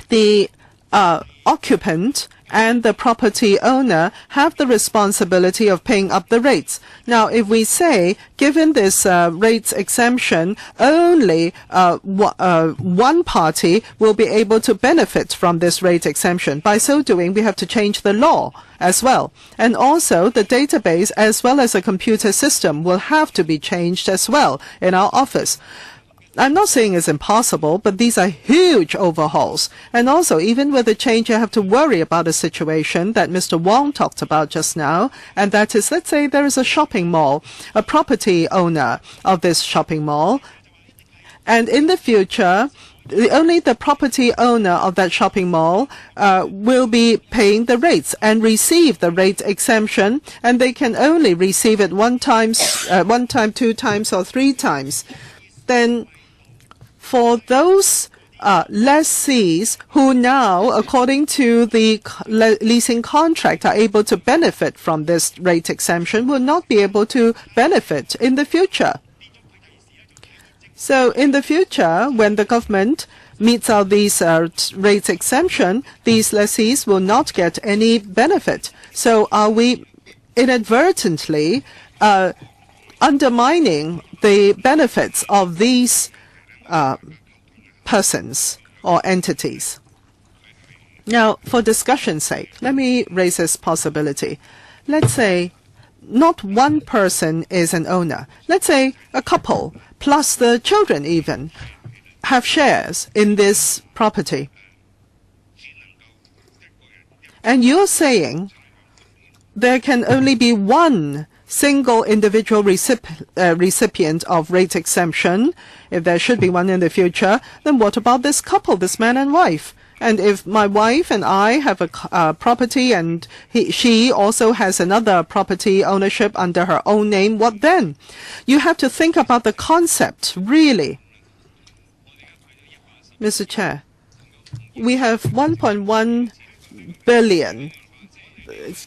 the occupant and the property owner have the responsibility of paying up the rates. Now, if we say, given this rates exemption, only one party will be able to benefit from this rate exemption. By so doing, we have to change the law as well. And also, the database as well as the computer system will have to be changed as well in our office. I'm not saying it's impossible, but these are huge overhauls. And also, even with the change, you have to worry about a situation that Mr. Wong talked about just now, and that is, let's say there is a shopping mall, a property owner of this shopping mall, and in the future, only the property owner of that shopping mall will be paying the rates and receive the rate exemption, and they can only receive it one time, 2 times, or 3 times. Then, for those lessees who now, according to the leasing contract, are able to benefit from this rate exemption, will not be able to benefit in the future. So in the future, when the government meets out these rate exemption, these lessees will not get any benefit. So are we inadvertently undermining the benefits of these persons or entities? Now, for discussion's sake, let me raise this possibility. Let's say not one person is an owner. Let's say a couple, plus the children even, have shares in this property. And you're saying there can only be one single individual recipient of rate exemption. If there should be one in the future, then what about this couple, this man and wife? And if my wife and I have a property and she also has another property ownership under her own name, what then? You have to think about the concept, really. Mr. Chair, we have 1.1 billion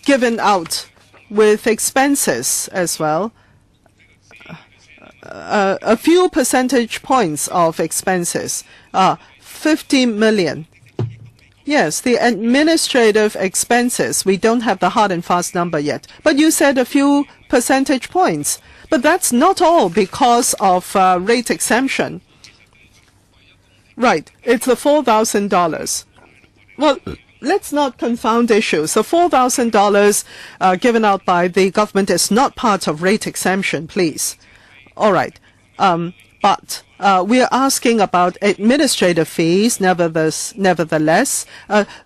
given out with expenses as well. A few percentage points of expenses, 50 million. Yes, the administrative expenses, we don't have the hard and fast number yet. But you said a few percentage points. But that's not all because of rate exemption. Right, it's the $4,000. Well, let's not confound issues. The $4,000 given out by the government is not part of rate exemption, please. All right. But we are asking about administrative fees, nevertheless.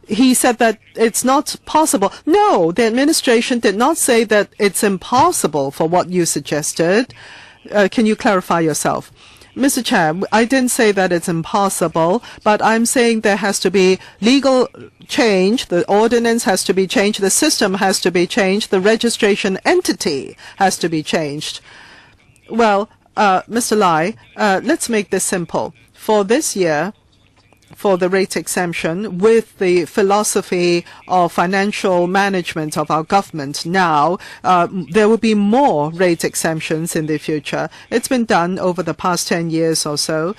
He said that it's not possible. No, the administration did not say that it's impossible for what you suggested. Can you clarify yourself? Mr. Chair, I didn't say that it's impossible, but I'm saying there has to be legal change, the ordinance has to be changed, the system has to be changed, the registration entity has to be changed. Well, Mr. Lai, let's make this simple. For this year, for the rate exemption, with the philosophy of financial management of our government now, there will be more rate exemptions in the future. It's been done over the past 10 years or so.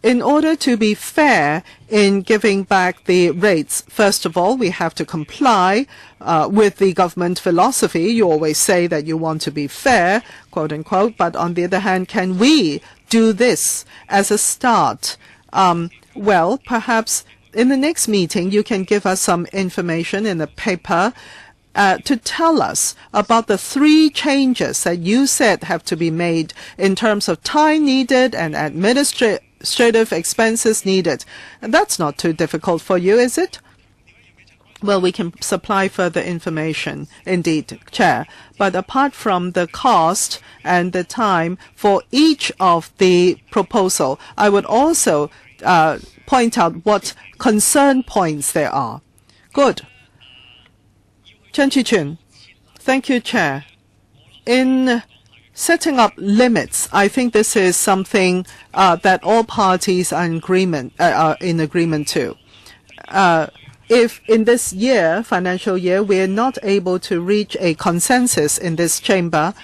In order to be fair in giving back the rates, first of all, we have to comply with the government philosophy. You always say that you want to be fair, quote unquote, but on the other hand, can we do this as a start? Well, perhaps in the next meeting, you can give us some information in the paper to tell us about the 3 changes that you said have to be made in terms of time needed and administrative expenses needed. And that's not too difficult for you, is it? Well, we can supply further information, indeed, Chair. But apart from the cost and the time for each of the proposal, I would also point out what concern points there are. Good. Chen Chi-chun. Thank you, Chair. In setting up limits, I think this is something that all parties are in agreement to. If in this year, financial year, we are not able to reach a consensus in this chamber,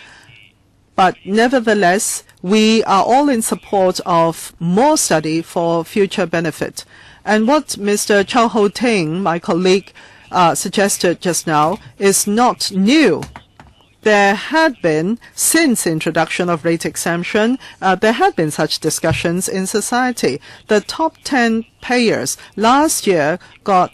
but nevertheless, we are all in support of more study for future benefit. And what Mr. Chow Ho-ting, my colleague, suggested just now is not new. There had been, since introduction of rate exemption, there had been such discussions in society. The top 10 payers last year got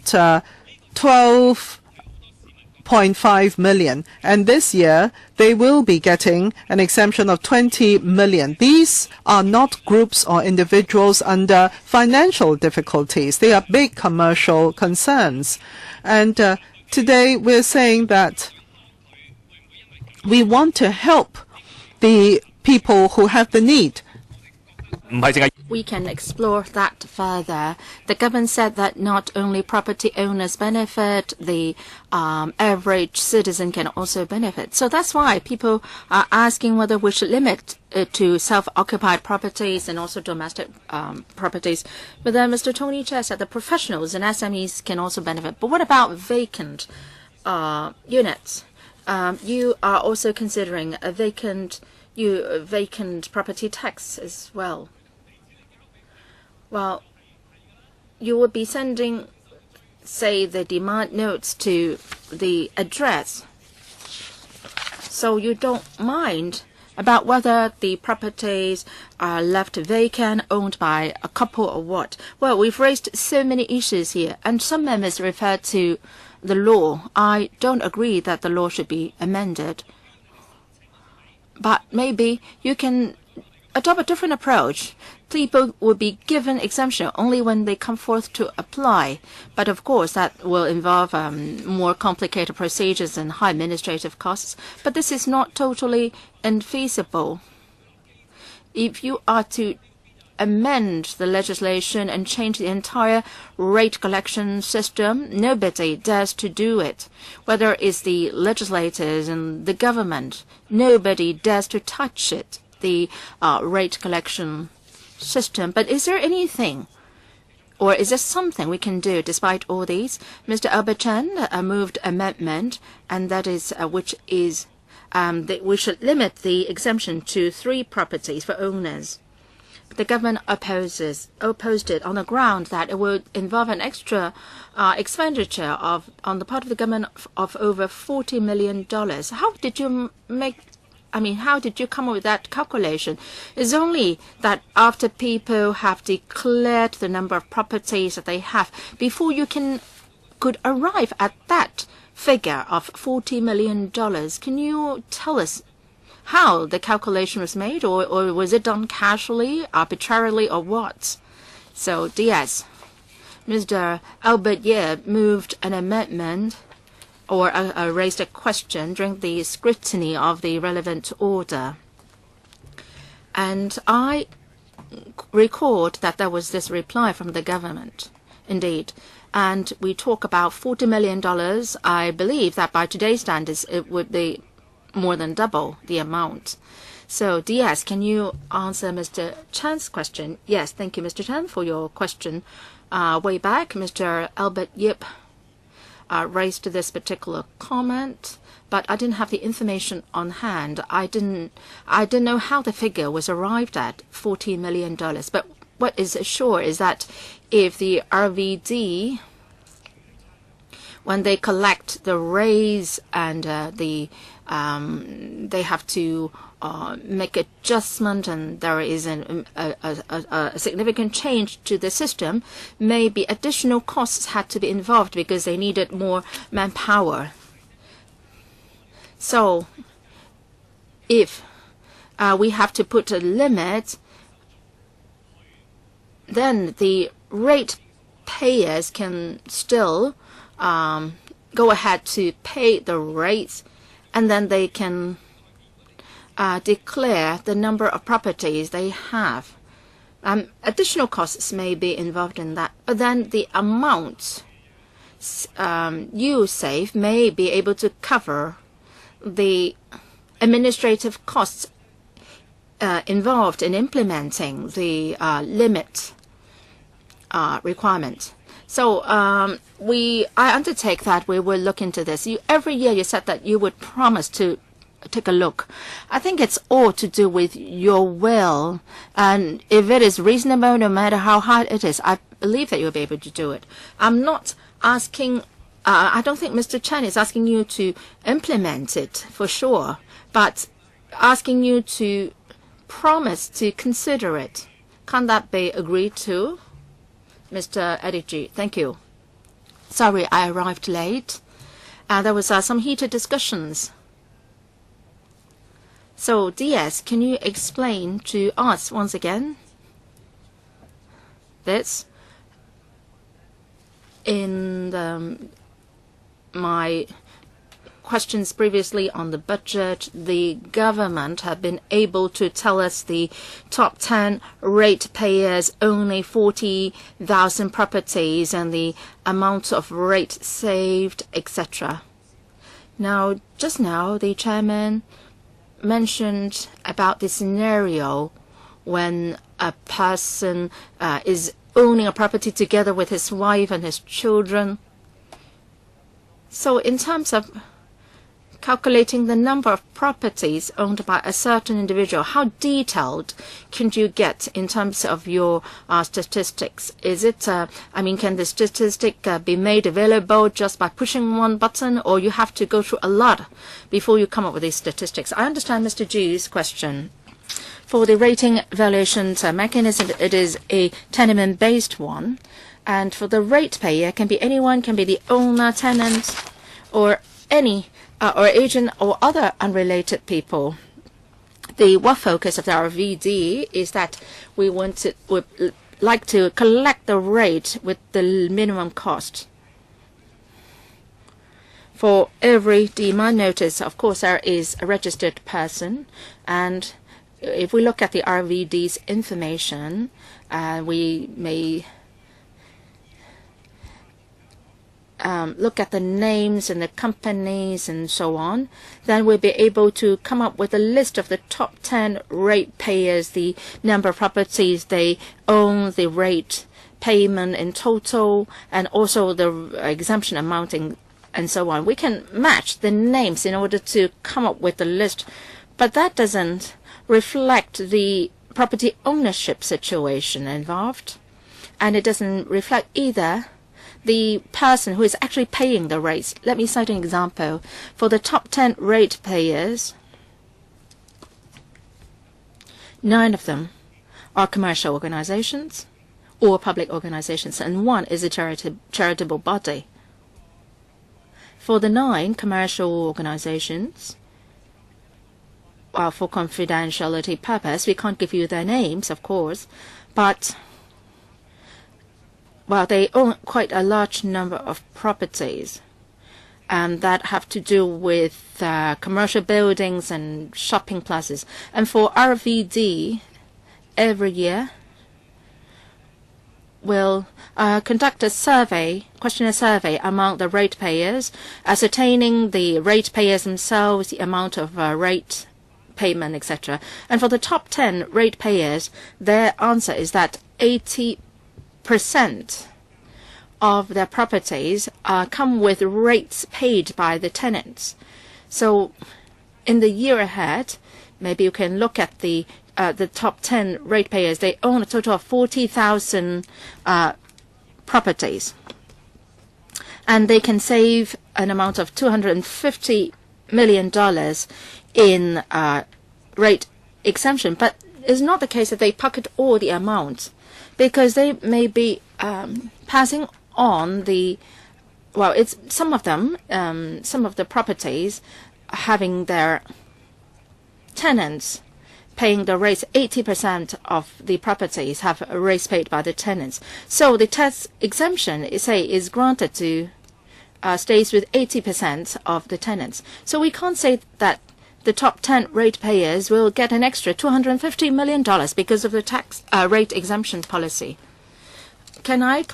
12.5 million, and this year they will be getting an exemption of 20 million. These are not groups or individuals under financial difficulties. They are big commercial concerns. And today we're saying that we want to help the people who have the need. We can explore that further. The government said that not only property owners benefit, the average citizen can also benefit. So that's why people are asking whether we should limit it to self-occupied properties and also domestic properties. But then Mr. Tony Chia said the professionals and SMEs can also benefit. But what about vacant units? You are also considering a vacant property tax as well. Well, you will be sending, say, the demand notes to the address. So you don't mind about whether the properties are left vacant, owned by a couple or what. Well, we've raised so many issues here, and some members refer to the law. I don't agree that the law should be amended. But maybe you can adopt a different approach. People will be given exemption only when they come forth to apply. But of course, that will involve more complicated procedures and high administrative costs. But this is not totally infeasible. If you are to amend the legislation and change the entire rate collection system, nobody dares to do it. Whether it's the legislators and the government, nobody dares to touch it, the rate collection system. But is there anything, or is there something we can do despite all these? Mr. Albert Chen moved amendment, and that is which is that we should limit the exemption to 3 properties for owners. The government opposed it on the ground that it would involve an extra expenditure on the part of the government of over $40 million. How did you how did you come up with that calculation? It's only that after people have declared the number of properties that they have, before you could arrive at that figure of $40 million. Can you tell us how the calculation was made, or was it done casually, arbitrarily, or what? So, DS, Mr. Albert Yip moved an amendment or raised a question during the scrutiny of the relevant order. And I record that there was this reply from the government, indeed. And we talk about $40 million. I believe that by today's standards, it would be more than double the amount. So, DS, can you answer Mr. Chan's question? Yes, thank you, Mr. Chan, for your question. Way back, Mr. Albert Yip raised this particular comment, but I didn't have the information on hand. I didn't know how the figure was arrived at, $40 million. But what is sure is that if the RVD, when they collect the raise and they have to make adjustment, and there is a significant change to the system, maybe additional costs had to be involved because they needed more manpower. So if we have to put a limit, then the rate payers can still go ahead to pay the rates, and then they can declare the number of properties they have. Additional costs may be involved in that, but then the amount you save may be able to cover the administrative costs involved in implementing the limit requirement. So I undertake that we will look into this. Every year you said that you would promise to take a look. I think it's all to do with your will. And if it is reasonable, no matter how hard it is, I believe that you'll be able to do it. I'm not asking I don't think Mr. Chen is asking you to implement it for sure, but asking you to promise to consider it. Can that be agreed to? Mr. Edigi, thank you. Sorry, I arrived late. There was some heated discussions. So, DS, can you explain to us once again this? In my questions previously on the budget, the government have been able to tell us the top 10 ratepayers only 40,000 properties and the amount of rate saved, etc. Now, just now, the chairman mentioned about the scenario when a person is owning a property together with his wife and his children. So in terms of calculating the number of properties owned by a certain individual, how detailed can you get in terms of your statistics? Is it, can the statistic be made available just by pushing one button, or you have to go through a lot before you come up with these statistics? I understand Mr. Ji's question. For the rating evaluation mechanism, it is a tenement-based one. And for the ratepayer, can be anyone, can be the owner, tenant, or any or agent or other unrelated people. The work focus of our VD is that we would like to collect the rate with the minimum cost. For every demand notice, of course, there is a registered person, and if we look at the RVD's information, we may look at the names and the companies and so on, then we'll be able to come up with a list of the top 10 ratepayers, the number of properties they own, the rate payment in total, and also the exemption amounting and so on. We can match the names in order to come up with the list, but that doesn't reflect the property ownership situation involved, and it doesn't reflect either the person who is actually paying the rates. Let me cite an example. For the top 10 ratepayers, 9 of them are commercial organizations or public organizations, and 1 is a charitable body. For the 9 commercial organizations, for confidentiality purpose, we can't give you their names, of course, but they own quite a large number of properties that have to do with commercial buildings and shopping plazas. And for RVD, every year, we'll conduct a questionnaire survey among the ratepayers, ascertaining the ratepayers themselves, the amount of rate payment, etc. And for the top 10 ratepayers, their answer is that 80% of their properties come with rates paid by the tenants. So in the year ahead, maybe you can look at the top 10 ratepayers. They own a total of 40,000 properties, and they can save an amount of $250 million in rate exemption. But it's not the case that they pocket all the amount, because they may be passing on it's some of them, some of the properties having their tenants paying the rates. 80% of the properties have rates paid by the tenants. So the tax exemption is granted to stays with 80% of the tenants. So we can't say that the top 10 ratepayers will get an extra $250 million because of the tax rate exemption policy. Can I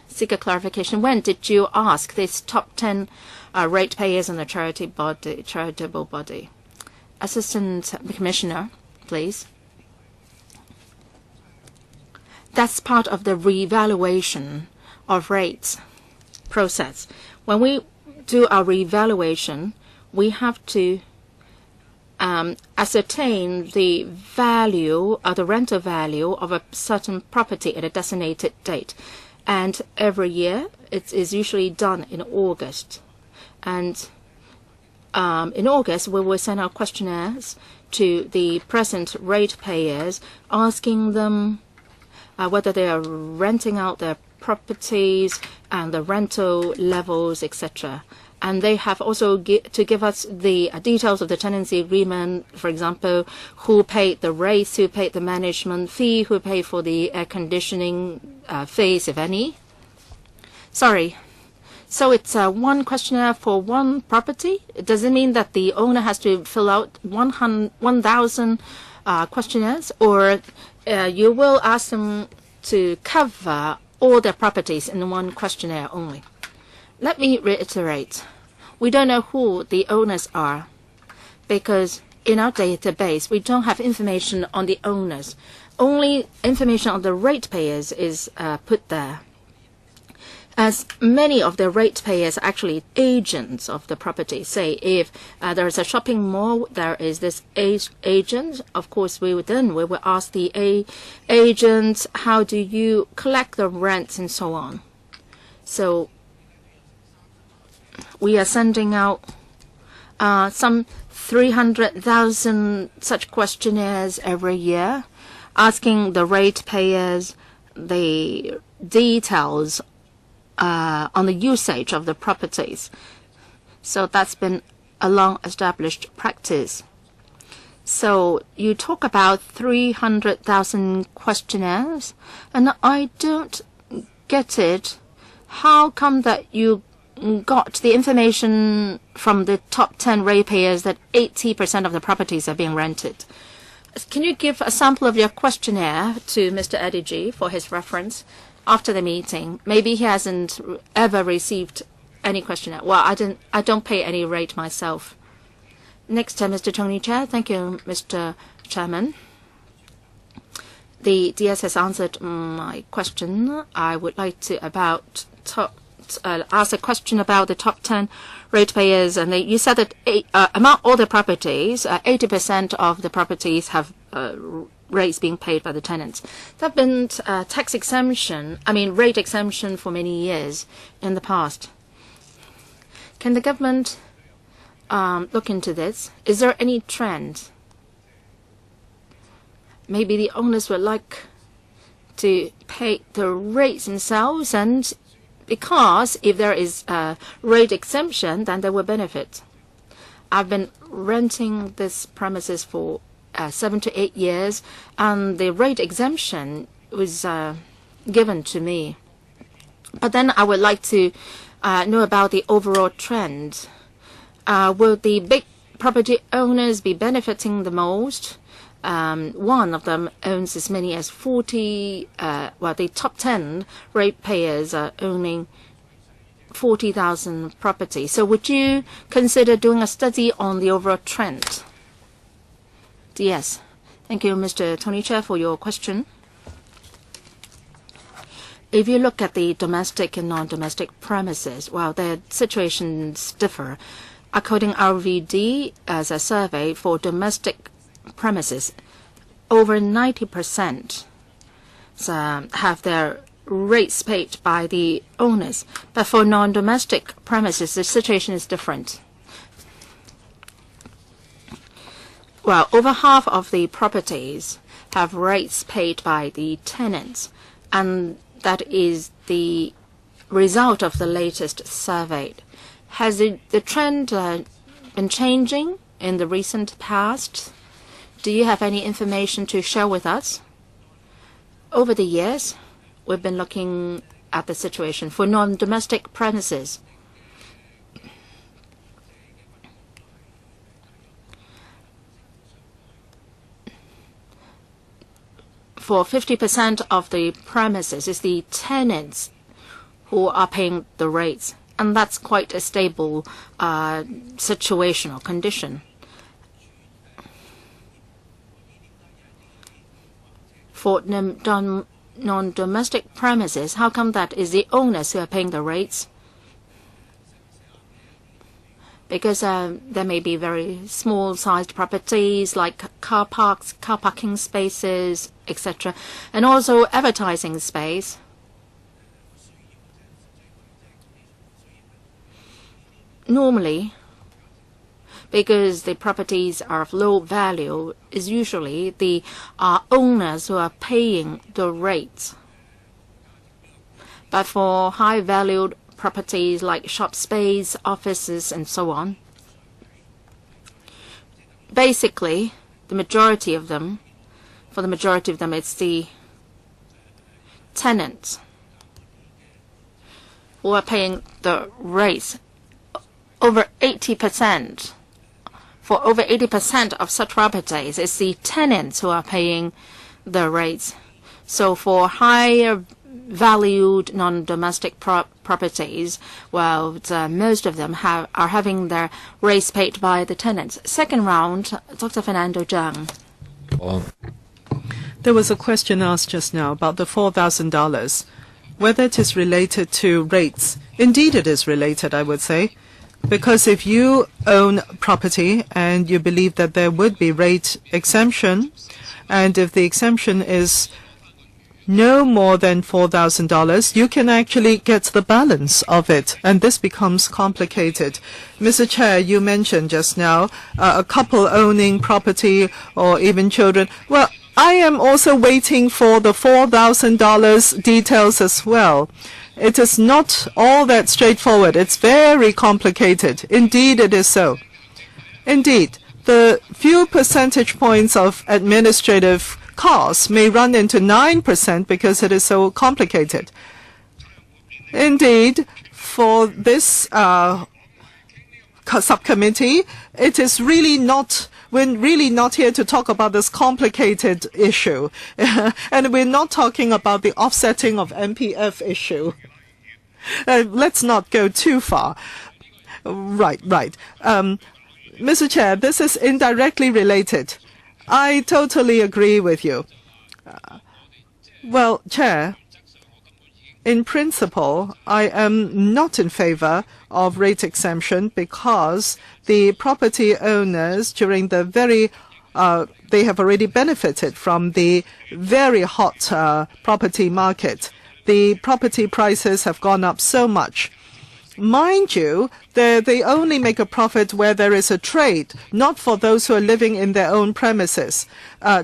seek a clarification? When did you ask this top 10 ratepayers and the charitable body? Assistant Commissioner, please. That's part of the revaluation of rates process. When we do our revaluation, we have to ascertain the value or the rental value of a certain property at a designated date. And every year, it is usually done in August. And in August, we will send out questionnaires to the present ratepayers, asking them whether they are renting out their properties and the rental levels, etc. And they have also to give us the details of the tenancy agreement, for example, who paid the rates, who paid the management fee, who paid for the air conditioning fees, if any. Sorry. So it's one questionnaire for one property? Does it mean that the owner has to fill out 1,000 questionnaires? Or you will ask them to cover all their properties in one questionnaire only? Let me reiterate. We don't know who the owners are because in our database, we don't have information on the owners. Only information on the ratepayers is put there. As many of the ratepayers are actually agents of the property. Say if there is a shopping mall, there is this agent. Of course, we will ask the agent, how do you collect the rents and so on. So we are sending out some 300,000 such questionnaires every year, asking the ratepayers the details on the usage of the properties. So that's been a long-established practice. So you talk about 300,000 questionnaires, and I don't get it. How come that you got the information from the top 10 ratepayers that 80% of the properties are being rented? Can you give a sample of your questionnaire to Mr. Edigi for his reference after the meeting? Maybe he hasn't ever received any questionnaire. Well, I don't pay any rate myself. Next, Mr. Tony Chair. Thank you, Mr. Chairman. The DS has answered my question. I would like to ask a question about the top 10 ratepayers. And you said that among all the properties, 80% of the properties have rates being paid by the tenants. There have been rate exemption for many years in the past. Can the government look into this? Is there any trend? Maybe the owners would like to pay the rates themselves, and because if there is a rate exemption, then they will benefit. I've been renting this premises for 7 to 8 years, and the rate exemption was given to me. But then I would like to know about the overall trend. Will the big property owners be benefiting the most? One of them owns as many as 40, the top 10 ratepayers are owning 40,000 properties. So would you consider doing a study on the overall trend? Yes. Thank you, Mr. Tony Chair, for your question. If you look at the domestic and non-domestic premises, well, their situations differ. According to our vide, as a survey for domestic premises, over 90% have their rates paid by the owners. But for non-domestic premises, the situation is different. Well, over half of the properties have rates paid by the tenants, and that is the result of the latest survey. Has the trend been changing in the recent past? Do you have any information to share with us? Over the years, we've been looking at the situation for non-domestic premises. For 50% of the premises, it's the tenants who are paying the rates, and that's quite a stable situation or condition. For non-domestic premises, how come that is the owners who are paying the rates? Because there may be very small-sized properties like car parks, car parking spaces, etc., and also advertising space. normally, because the properties are of low value, is usually the owners who are paying the rates. But for high-valued properties like shop space, offices, and so on, basically, for the majority of them, it's the tenants who are paying the rates. For over 80% of such properties, it's the tenants who are paying the rates. So for higher valued non-domestic properties, well, most of them are having their rates paid by the tenants. Second round, Dr. Fernando Zhang. There was a question asked just now about the $4,000, whether it is related to rates. Indeed, it is related, I would say, because if you own property and you believe that there would be rate exemption, and if the exemption is no more than $4,000, you can actually get the balance of it, and this becomes complicated. Mr. Chair, you mentioned just now a couple owning property or even children. Well, I am also waiting for the $4,000 details as well. It is not all that straightforward. It's very complicated. Indeed, it is so. Indeed, the few percentage points of administrative costs may run into 9% because it is so complicated. Indeed, for this subcommittee, it is really not. We're really not here to talk about this complicated issue. And we're not talking about the offsetting of MPF issue. Let's not go too far. Right. Mr. Chair, this is indirectly related. I totally agree with you. Well, Chair, in principle, I am not in favor of rate exemption because the property owners during the they have already benefited from the very hot property market. The property prices have gone up so much. Mind you, they only make a profit where there is a trade, not for those who are living in their own premises.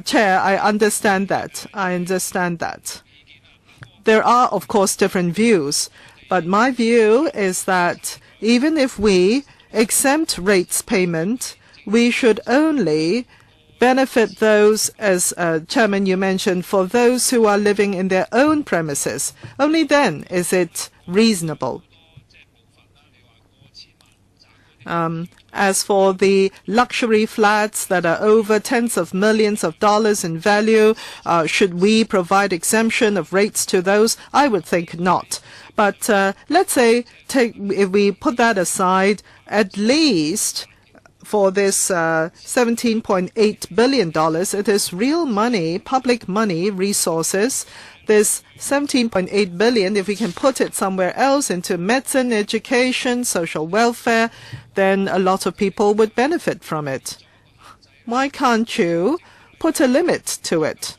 Chair, I understand that. There are, of course, different views, but my view is that even if we exempt rates payment, we should only benefit those, as Chairman you mentioned, for those who are living in their own premises. Only then is it reasonable. As for the luxury flats that are over tens of millions of dollars in value, should we provide exemption of rates to those? I would think not. But let's say if we put that aside, at least for this $17.8 billion, it is real money, public money, resources. This $17.8 billion, if we can put it somewhere else into medicine, education, social welfare, then a lot of people would benefit from it. Why can't you put a limit to it?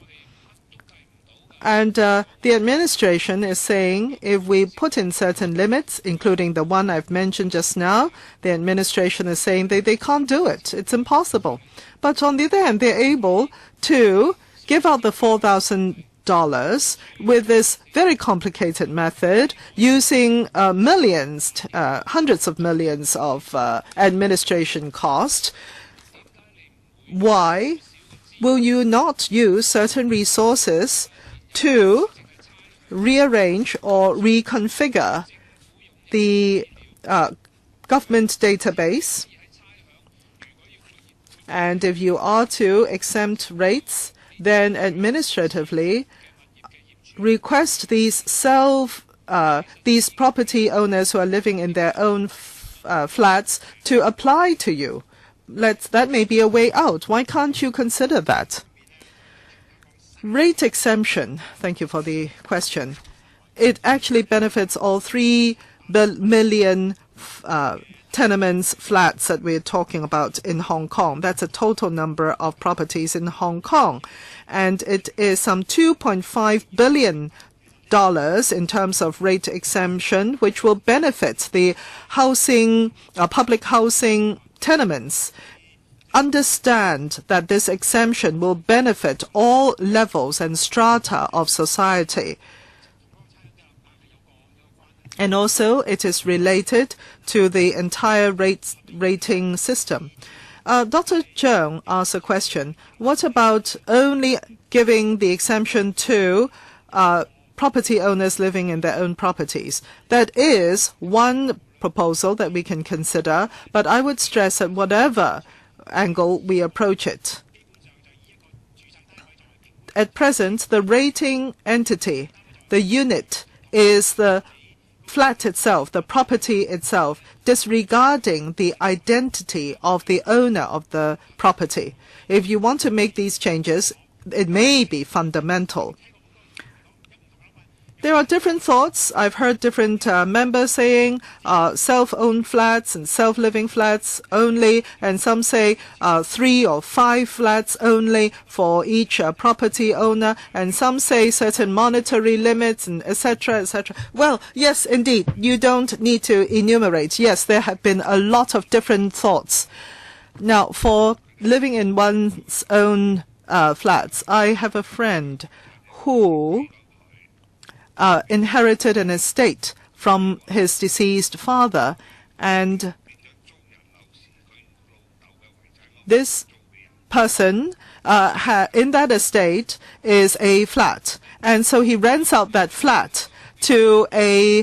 And the administration is saying if we put in certain limits, including the one I've mentioned just now, the administration is saying they can't do it. It's impossible. But on the other hand, they're able to give out the $4,000 with this very complicated method using millions, hundreds of millions of administration cost. Why will you not use certain resources to rearrange or reconfigure the government database? And if you are to exempt rates, then administratively request these property owners who are living in their own flats to apply to you. That may be a way out. Why can't you consider that? Rate exemption, thank you for the question. It actually benefits all 3 million tenements, flats that we're talking about in Hong Kong. That's a total number of properties in Hong Kong. And it is some $2.5 billion in terms of rate exemption, which will benefit the housing, public housing tenements. Understand that this exemption will benefit all levels and strata of society. And also, it is related to the entire rating system. Dr. Zheng asked a question. What about only giving the exemption to property owners living in their own properties? That is one proposal that we can consider, but I would stress that whatever angle we approach it, at present, the rating entity, the unit, is the flat itself, the property itself, disregarding the identity of the owner of the property. If you want to make these changes, it may be fundamental. There are different thoughts. I've heard different members saying self-owned flats and self-living flats only, and some say 3 or 5 flats only for each property owner, and some say certain monetary limits, and etc., etc. Well, yes, indeed, you don't need to enumerate. Yes, there have been a lot of different thoughts. Now, for living in one's own flats, I have a friend who inherited an estate from his deceased father, and this person in that estate is a flat, and so he rents out that flat to a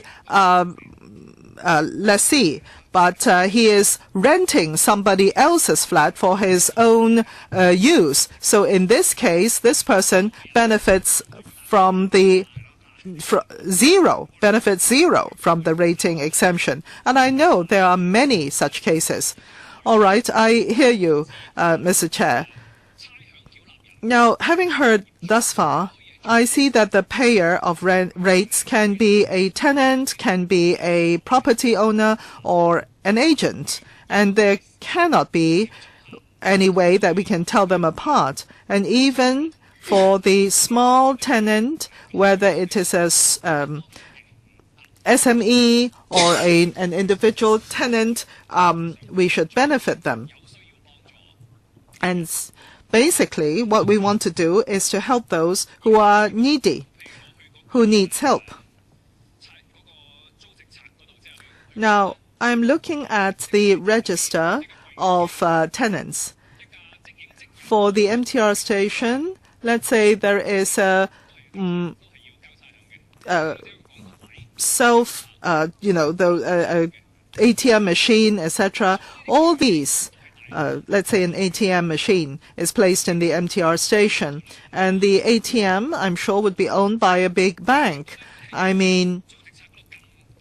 lessee, but he is renting somebody else's flat for his own use. So in this case, this person benefits from the benefits zero from the rating exemption. And I know there are many such cases. All right, I hear you, Mr. Chair. Now, having heard thus far, I see that the payer of rates can be a tenant, can be a property owner, or an agent. And there cannot be any way that we can tell them apart. And even for the small tenant, whether it is a SME or an individual tenant, we should benefit them. And basically, what we want to do is to help those who are needy, who needs help. Now, I'm looking at the register of tenants. For the MTR station, let's say there is a ATM machine, etc. All these, let's say an ATM machine is placed in the MTR station, and the ATM, I'm sure, would be owned by a big bank. I mean,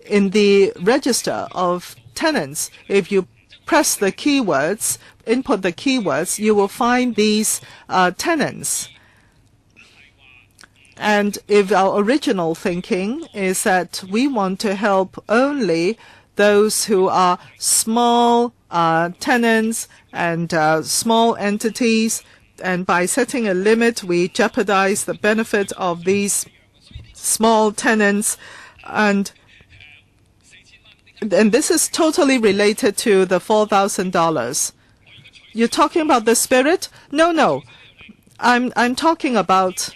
in the register of tenants, if you press the keywords, input the keywords, you will find these tenants. And if our original thinking is that we want to help only those who are small tenants and small entities, and by setting a limit, we jeopardize the benefit of these small tenants, and this is totally related to the $4,000. You're talking about the spirit? No. I'm talking about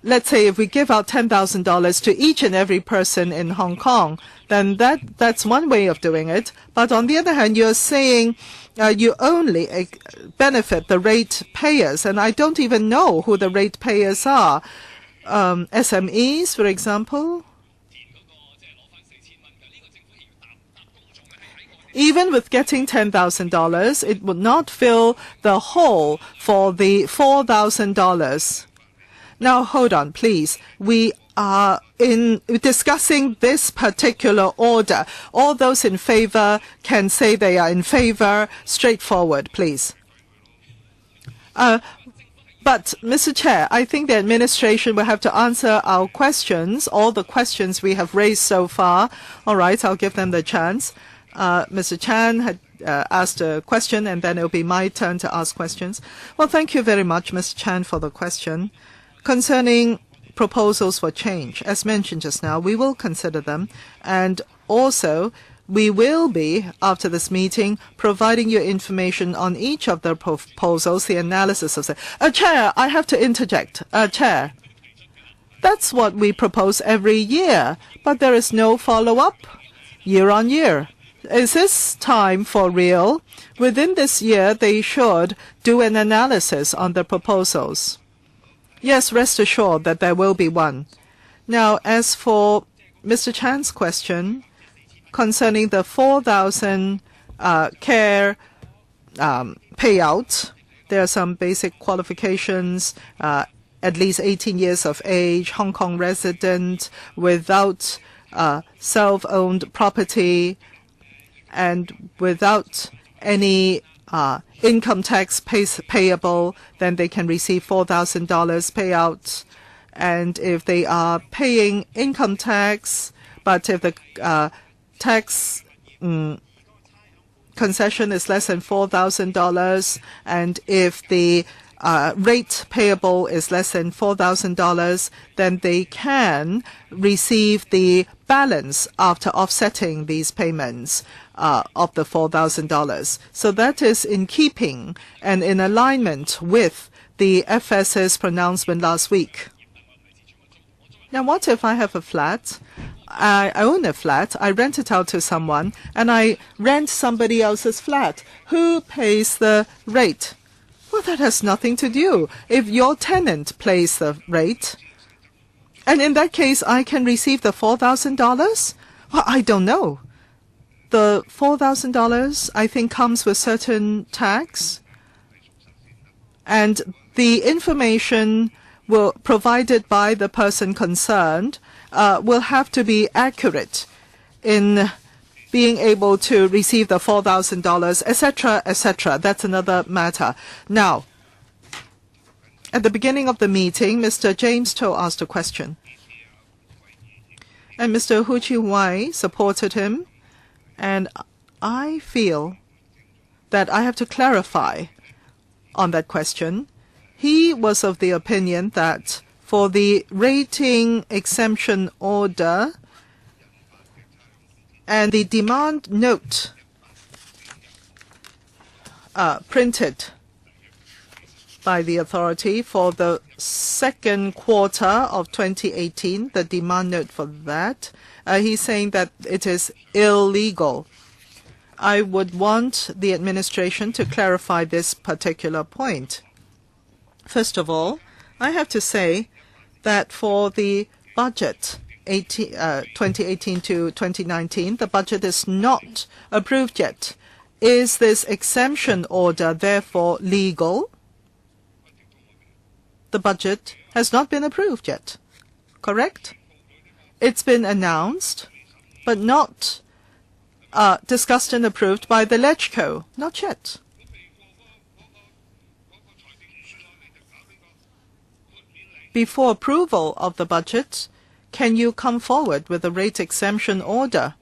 let's say if we give out $10,000 to each and every person in Hong Kong, then that's one way of doing it. But on the other hand, you're saying you only benefit the rate payers, and I don't even know who the rate payers are. SMEs, for example. Even with getting $10,000, it would not fill the hole for the $4,000. Now, hold on, please. We are discussing this particular order. All those in favor can say they are in favor. Straightforward, please. But, Mr. Chair, I think the administration will have to answer our questions, all the questions we have raised so far. All right, I'll give them the chance. Mr. Chan had asked a question, and then it will be my turn to ask questions. Well, thank you very much, Mr. Chan, for the question. Concerning proposals for change, as mentioned just now, we will consider them, and also we will be, after this meeting, providing you information on each of the proposals, the analysis of it. Chair, I have to interject. Chair, that's what we propose every year, but there is no follow-up year on year. Is this time for real? Within this year, they should do an analysis on the proposals. Yes, rest assured that there will be one. Now, as for Mr. Chan's question concerning the 4,000 care payout, there are some basic qualifications, at least 18 years of age, Hong Kong resident, without self-owned property, and without any income tax payable, then they can receive $4,000 payout. And if they are paying income tax, but if the tax concession is less than $4,000, and if the rate payable is less than $4,000, then they can receive the balance after offsetting these payments of the $4,000. So that is in keeping and in alignment with the FS's pronouncement last week. Now, what if I have a flat? I own a flat, I rent it out to someone, and I rent somebody else's flat. Who pays the rate? Well, that has nothing to do. If your tenant pays the rate, and in that case, I can receive the $4,000? Well, I don't know. The $4,000, I think, comes with certain tax, and the information provided by the person concerned will have to be accurate in being able to receive the $4,000, etc., etc. That's another matter. Now, at the beginning of the meeting, Mr. James To asked a question, and Mr. Hu Chi-wai supported him, and I feel that I have to clarify on that question. He was of the opinion that for the rating exemption order and the demand note printed by the authority for the second quarter of 2018, the demand note for that, he's saying that it is illegal. I would want the administration to clarify this particular point. First of all, I have to say that for the budget 2018 to 2019, the budget is not approved yet. Is this exemption order therefore legal? The budget has not been approved yet, correct? It's been announced, but not discussed and approved by the LegCo, not yet. Before approval of the budget, can you come forward with a rate exemption order?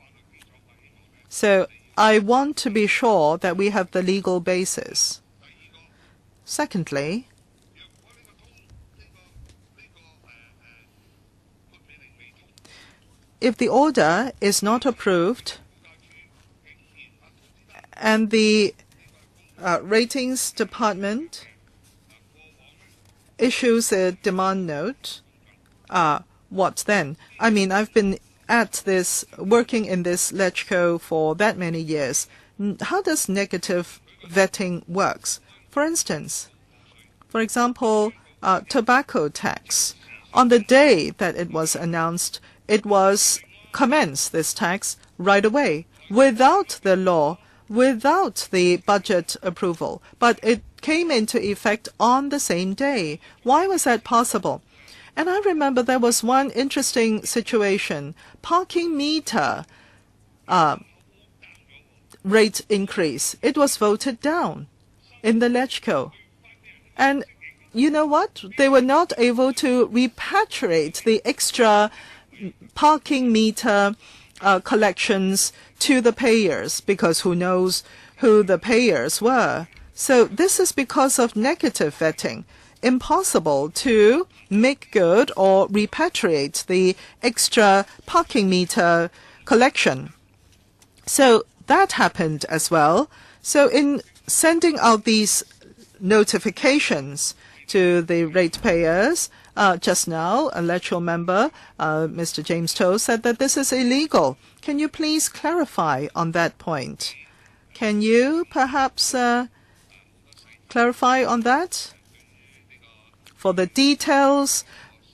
So I want to be sure that we have the legal basis. Secondly, if the order is not approved and the ratings department issues a demand note, what then? I mean, I've been at this, working in this LegCo for that many years. How does negative vetting works? For instance, for example, tobacco tax. On the day that it was announced, it was commenced, this tax, right away, without the law, without the budget approval. But it came into effect on the same day. Why was that possible? And I remember there was one interesting situation. Parking meter rate increase. It was voted down in the LegCo. And you know what? They were not able to repatriate the extra parking meter collections to the payers, because who knows who the payers were. So this is because of negative vetting. impossible to make good or repatriate the extra parking meter collection. So that happened as well. So in sending out these notifications to the ratepayers, just now, a electoral member, Mr. James Toh, said that this is illegal. Can you please clarify on that point? Can you perhaps clarify on that? For the details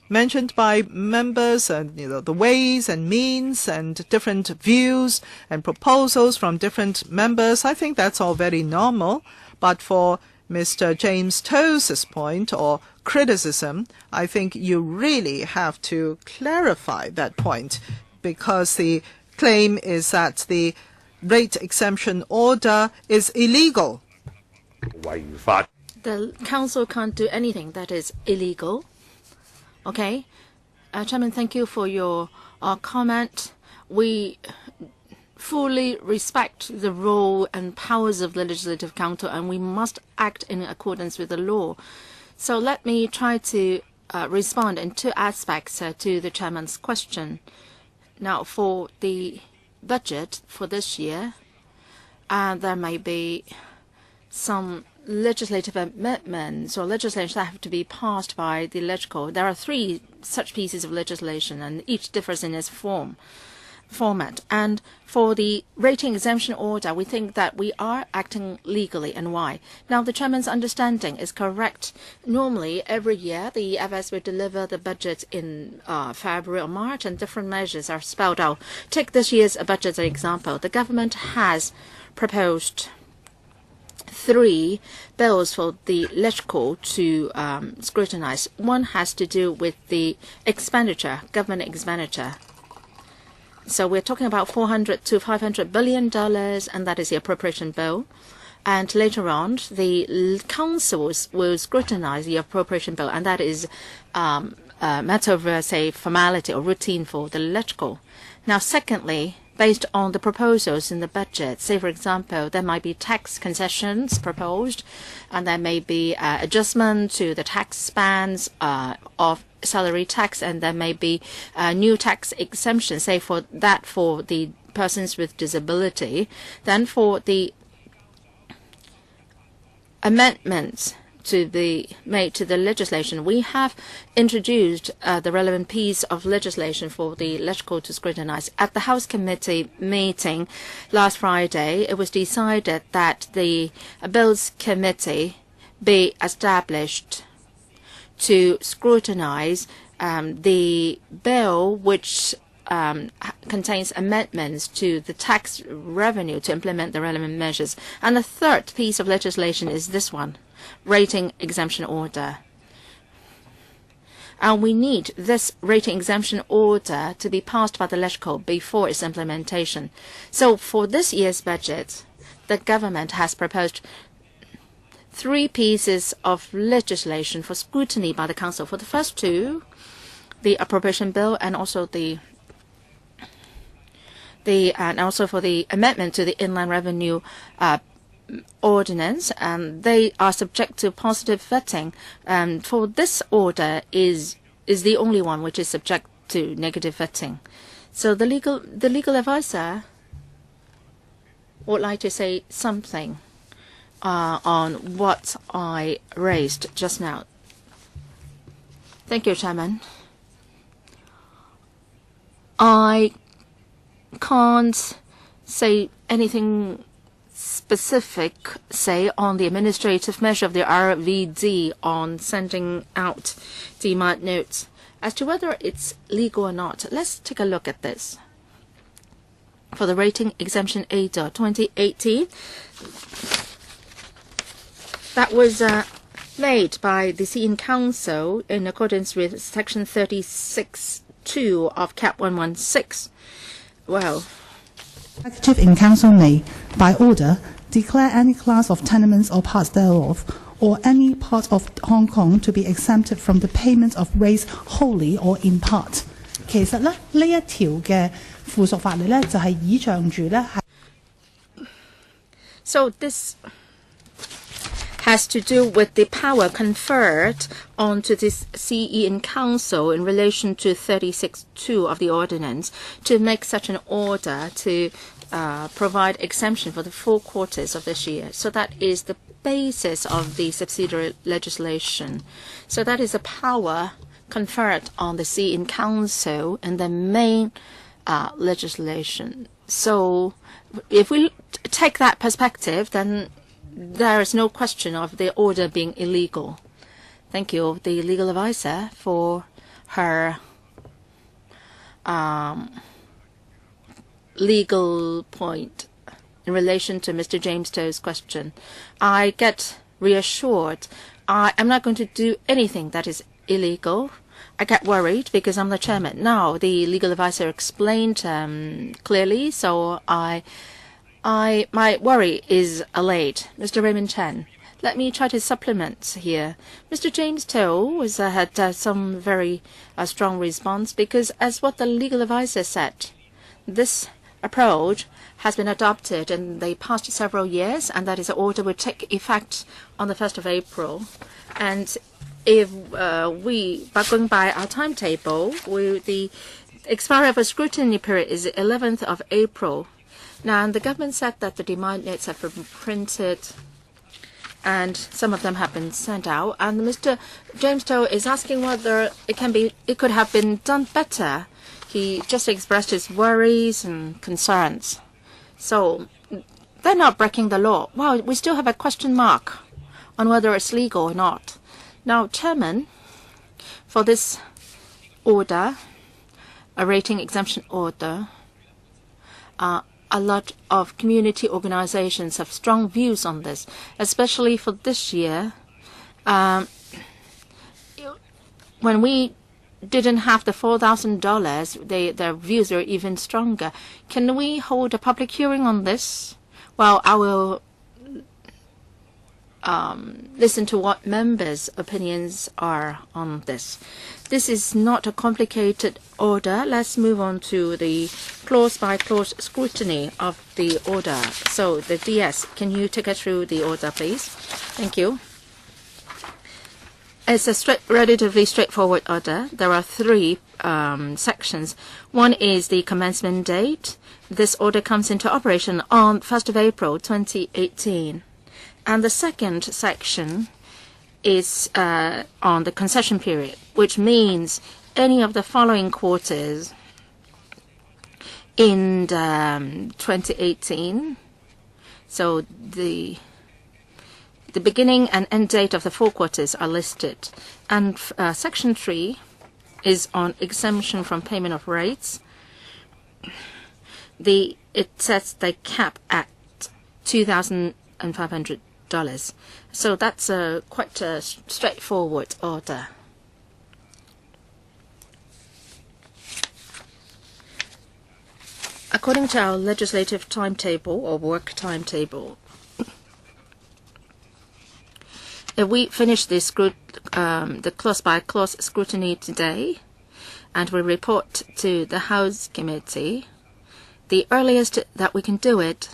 mentioned by members and the ways and means and different views and proposals from different members, I think that's all very normal. But for Mr. James Toh's point or criticism, I think you really have to clarify that point, because the claim is that the rate exemption order is illegal. The council can't do anything that is illegal. Okay. Chairman, thank you for your comment. We fully respect the role and powers of the Legislative Council, and we must act in accordance with the law. So let me try to respond in two aspects to the Chairman's question. Now, for the budget for this year, there may be some legislative amendments or legislation that have to be passed by the Legislative. There are 3 such pieces of legislation, and each differs in its format. And for the rating exemption order, we think that we are acting legally. And why? Now, the Chairman's understanding is correct. Normally, every year, the FS will deliver the budget in February or March, and different measures are spelled out. Take this year's budget as an example. The government has proposed 3 bills for the Legislative to scrutinize. One has to do with the expenditure, government expenditure. So we're talking about $400 to $500 billion, and that is the appropriation bill. And later on, the councils will scrutinize the appropriation bill, and that is a matter of, say, formality or routine for the Legislative. Now, secondly, based on the proposals in the budget, say, for example, there might be tax concessions proposed, and there may be adjustment to the tax bands of salary tax, and there may be new tax exemptions, say, for the persons with disability. Then for the amendments to be made to the legislation, we have introduced the relevant piece of legislation for the Legislative to scrutinize. At the House Committee meeting last Friday, it was decided that the Bills Committee be established to scrutinize the bill which contains amendments to the tax revenue to implement the relevant measures. And the third piece of legislation is this one, rating exemption order. And we need this rating exemption order to be passed by the Legislative before its implementation. So for this year's budget, the government has proposed 3 pieces of legislation for scrutiny by the Council. For the first 2, the appropriation bill and also and also for the amendment to the Inland Revenue Ordinance, they are subject to positive vetting. For this order is the only one which is subject to negative vetting. So the legal advisor would like to say something on what I raised just now. Thank you, Chairman. I can't say anything specific, say, on the administrative measure of the RVD on sending out demand notes. As to whether it's legal or not, let's take a look at this. For the rating exemption order 2018, that was made by the CN Council in accordance with Section 36(2) of Cap 116. Well, Executive in Council may, by order, declare any class of tenements or parts thereof, or any part of Hong Kong to be exempted from the payment of rates wholly or in part. 其實呢一條嘅附屬法例呢，就係倚仗住呢係。So this has to do with the power conferred onto this CE in Council in relation to 36(2) of the ordinance to make such an order to provide exemption for the 4 quarters of this year. So that is the basis of the subsidiary legislation. So that is a power conferred on the CE in Council and the main legislation. So if we take that perspective, then there is no question of the order being illegal. Thank you, the legal advisor, for her legal point in relation to Mr. James To's question. I get reassured. I am not going to do anything that is illegal. I get worried because I'm the chairman. Now, the legal advisor explained clearly, so my worry is allayed. Mr. Raymond Chen, let me try to supplement here. Mr. James To had some very strong response because, as what the legal advisor said, this approach has been adopted in the past several years, and that is an order will take effect on the 1st of April. And if we are going by our timetable, the expiry of a scrutiny period is the 11th of April. Now, the government said that the demand notes have been printed and some of them have been sent out. And Mr. James To is asking whether it could have been done better. He just expressed his worries and concerns. So they're not breaking the law. Well, we still have a question mark on whether it's legal or not. Now, Chairman, for this order, a rating exemption order, a lot of community organizations have strong views on this, especially for this year. When we didn't have the $4,000, their views are even stronger. Can we hold a public hearing on this? Well, I will listen to what members' opinions are on this. This is not a complicated order. Let's move on to the clause-by-clause scrutiny of the order. So the DS, can you take us through the order, please? Thank you. It's a relatively straightforward order. There are 3 sections. One is the commencement date. This order comes into operation on 1st of April 2018. And the second section is on the concession period, which means any of the following quarters in 2018. So the beginning and end date of the 4 quarters are listed. And Section 3 is on exemption from payment of rates. It sets the cap at $2,500. So that's quite a straightforward order. According to our legislative timetable or work timetable, if we finish this the clause-by-clause scrutiny today, and we report to the House Committee, the earliest that we can do it.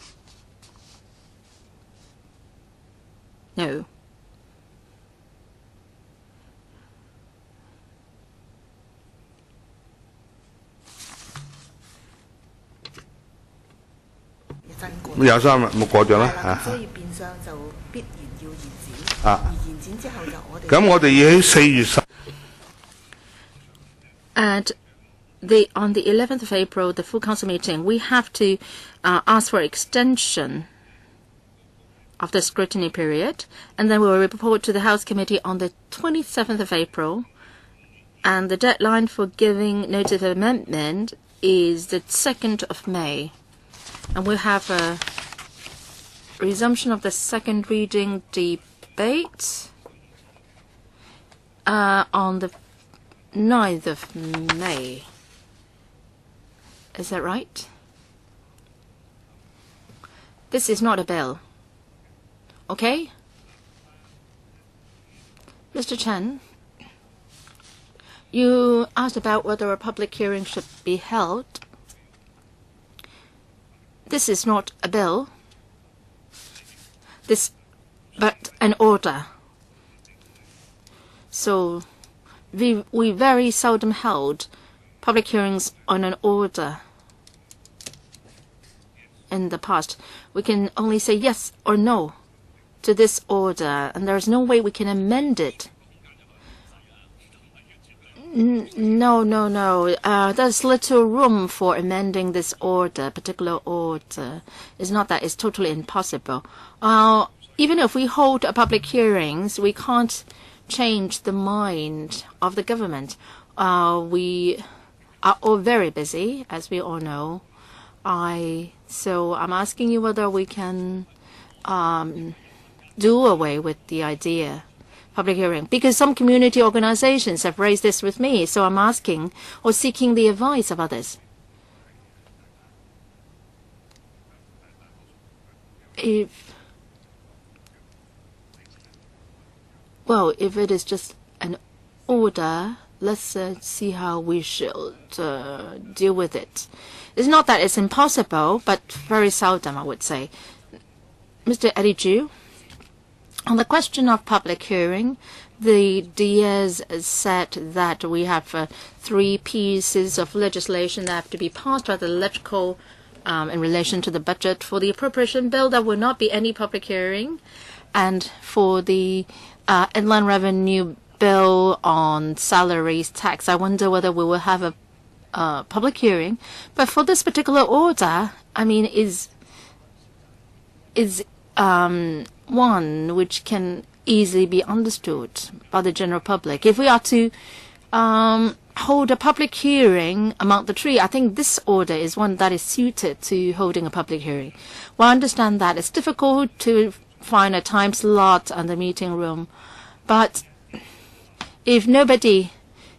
No.23日冇過咗啦嚇。所以變相就必然要延展。而延展之後就我哋。咁我哋要喺4月10。And on the 11th of April, the full council meeting, we have to ask for extension of the scrutiny period, and then we will report to the House Committee on the 27th of April, and the deadline for giving notice of amendment is the 2nd of May. And we'll have a resumption of the second reading debate on the 9th of May. Is that right? This is not a bill. Okay? Mr. Chen, you asked about whether a public hearing should be held. This is not a bill. But an order. So we very seldom held public hearings on an order in the past. We can only say yes or no to this order, and there's no way we can amend it. No. There's little room for amending this order, particular order. It's not that it's totally impossible. Even if we hold a public hearings, we can't change the mind of the government. We are all very busy, as we all know. So I'm asking you whether we can do away with the idea public hearing, because some community organizations have raised this with me. So I'm asking or seeking the advice of others. If it is just an order, let's see how we should deal with it. It's not that it's impossible, but very seldom, I would say. Mr. Eddie Ju, on the question of public hearing, the DS said that we have 3 pieces of legislation that have to be passed by the electrical in relation to the budget. For the appropriation bill, there will not be any public hearing. And for the inland revenue bill on salaries tax, I wonder whether we will have a public hearing. But for this particular order, I mean, is one which can easily be understood by the general public. If we are to hold a public hearing among the 3, I think this order is one that is suited to holding a public hearing. Well, I understand that it's difficult to find a time slot in the meeting room, but if nobody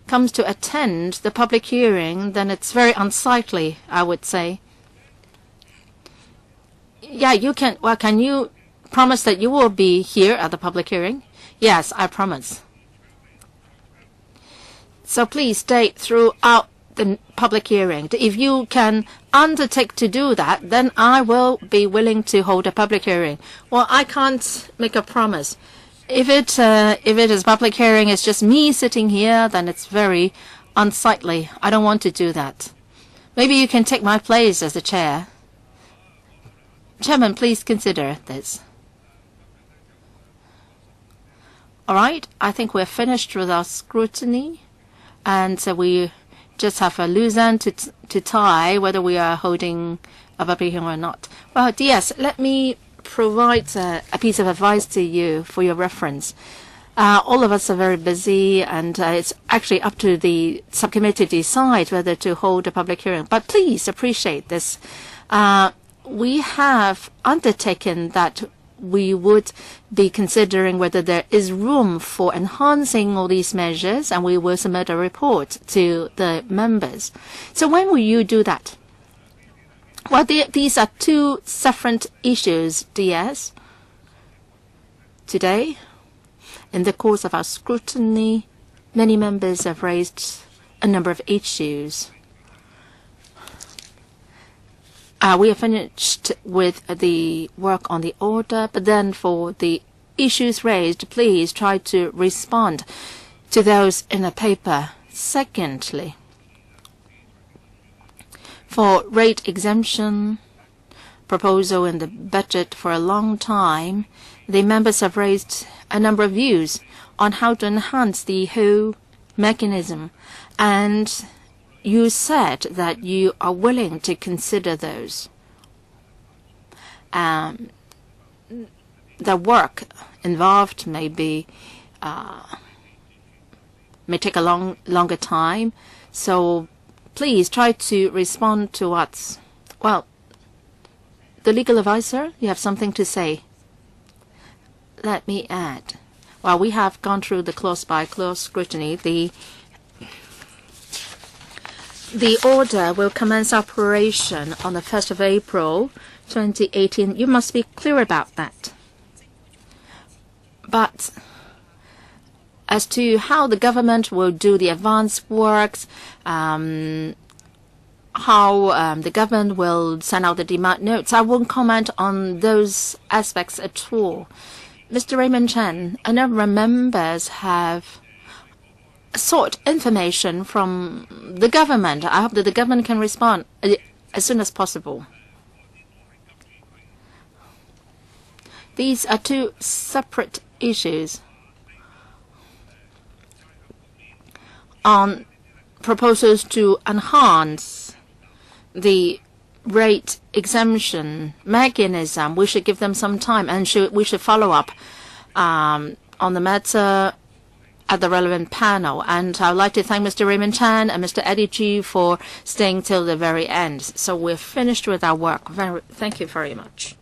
comes to attend the public hearing, then it's very unsightly, I would say. Yeah, you can. Well, can you promise that you will be here at the public hearing? Yes, I promise. So please stay throughout the public hearing. If you can undertake to do that, then I will be willing to hold a public hearing. Well, I can't make a promise. If it is public hearing, it's just me sitting here, then it's very unsightly. I don't want to do that. Maybe you can take my place as the chair. Chairman, please consider this. All right, I think we're finished with our scrutiny, and so we just have a loose end to tie whether we are holding a public hearing or not. Well, DS, let me provide a piece of advice to you for your reference. All of us are very busy, and it's actually up to the subcommittee to decide whether to hold a public hearing. But please appreciate this. We have undertaken that we would be considering whether there is room for enhancing all these measures, and we will submit a report to the members. So when will you do that? Well, these are 2 separate issues, DS. Today, in the course of our scrutiny, many members have raised a number of issues. We have finished with the work on the order, but then for the issues raised, please try to respond to those in a paper. Secondly, for rate exemption proposal in the budget for a long time, the members have raised a number of views on how to enhance the whole mechanism, and you said that you are willing to consider those. The work involved may take a longer time, so please try to respond to us. Well, the legal advisor, you have something to say. Let me add. Well, we have gone through the clause-by-clause scrutiny. The order will commence operation on the 1st of April 2018. You must be clear about that. But as to how the government will do the advance works, how the government will send out the demand notes, I won't comment on those aspects at all. Mr. Raymond Chen, a number of members have sought information from the government. I hope that the government can respond as soon as possible. These are two separate issues on proposals to enhance the rate exemption mechanism. We should give them some time, and we should follow up on the matter at the relevant panel. And I would like to thank Mr. Raymond Chan and Mr. Eddie G for staying till the very end. So we're finished with our work. Thank you very much.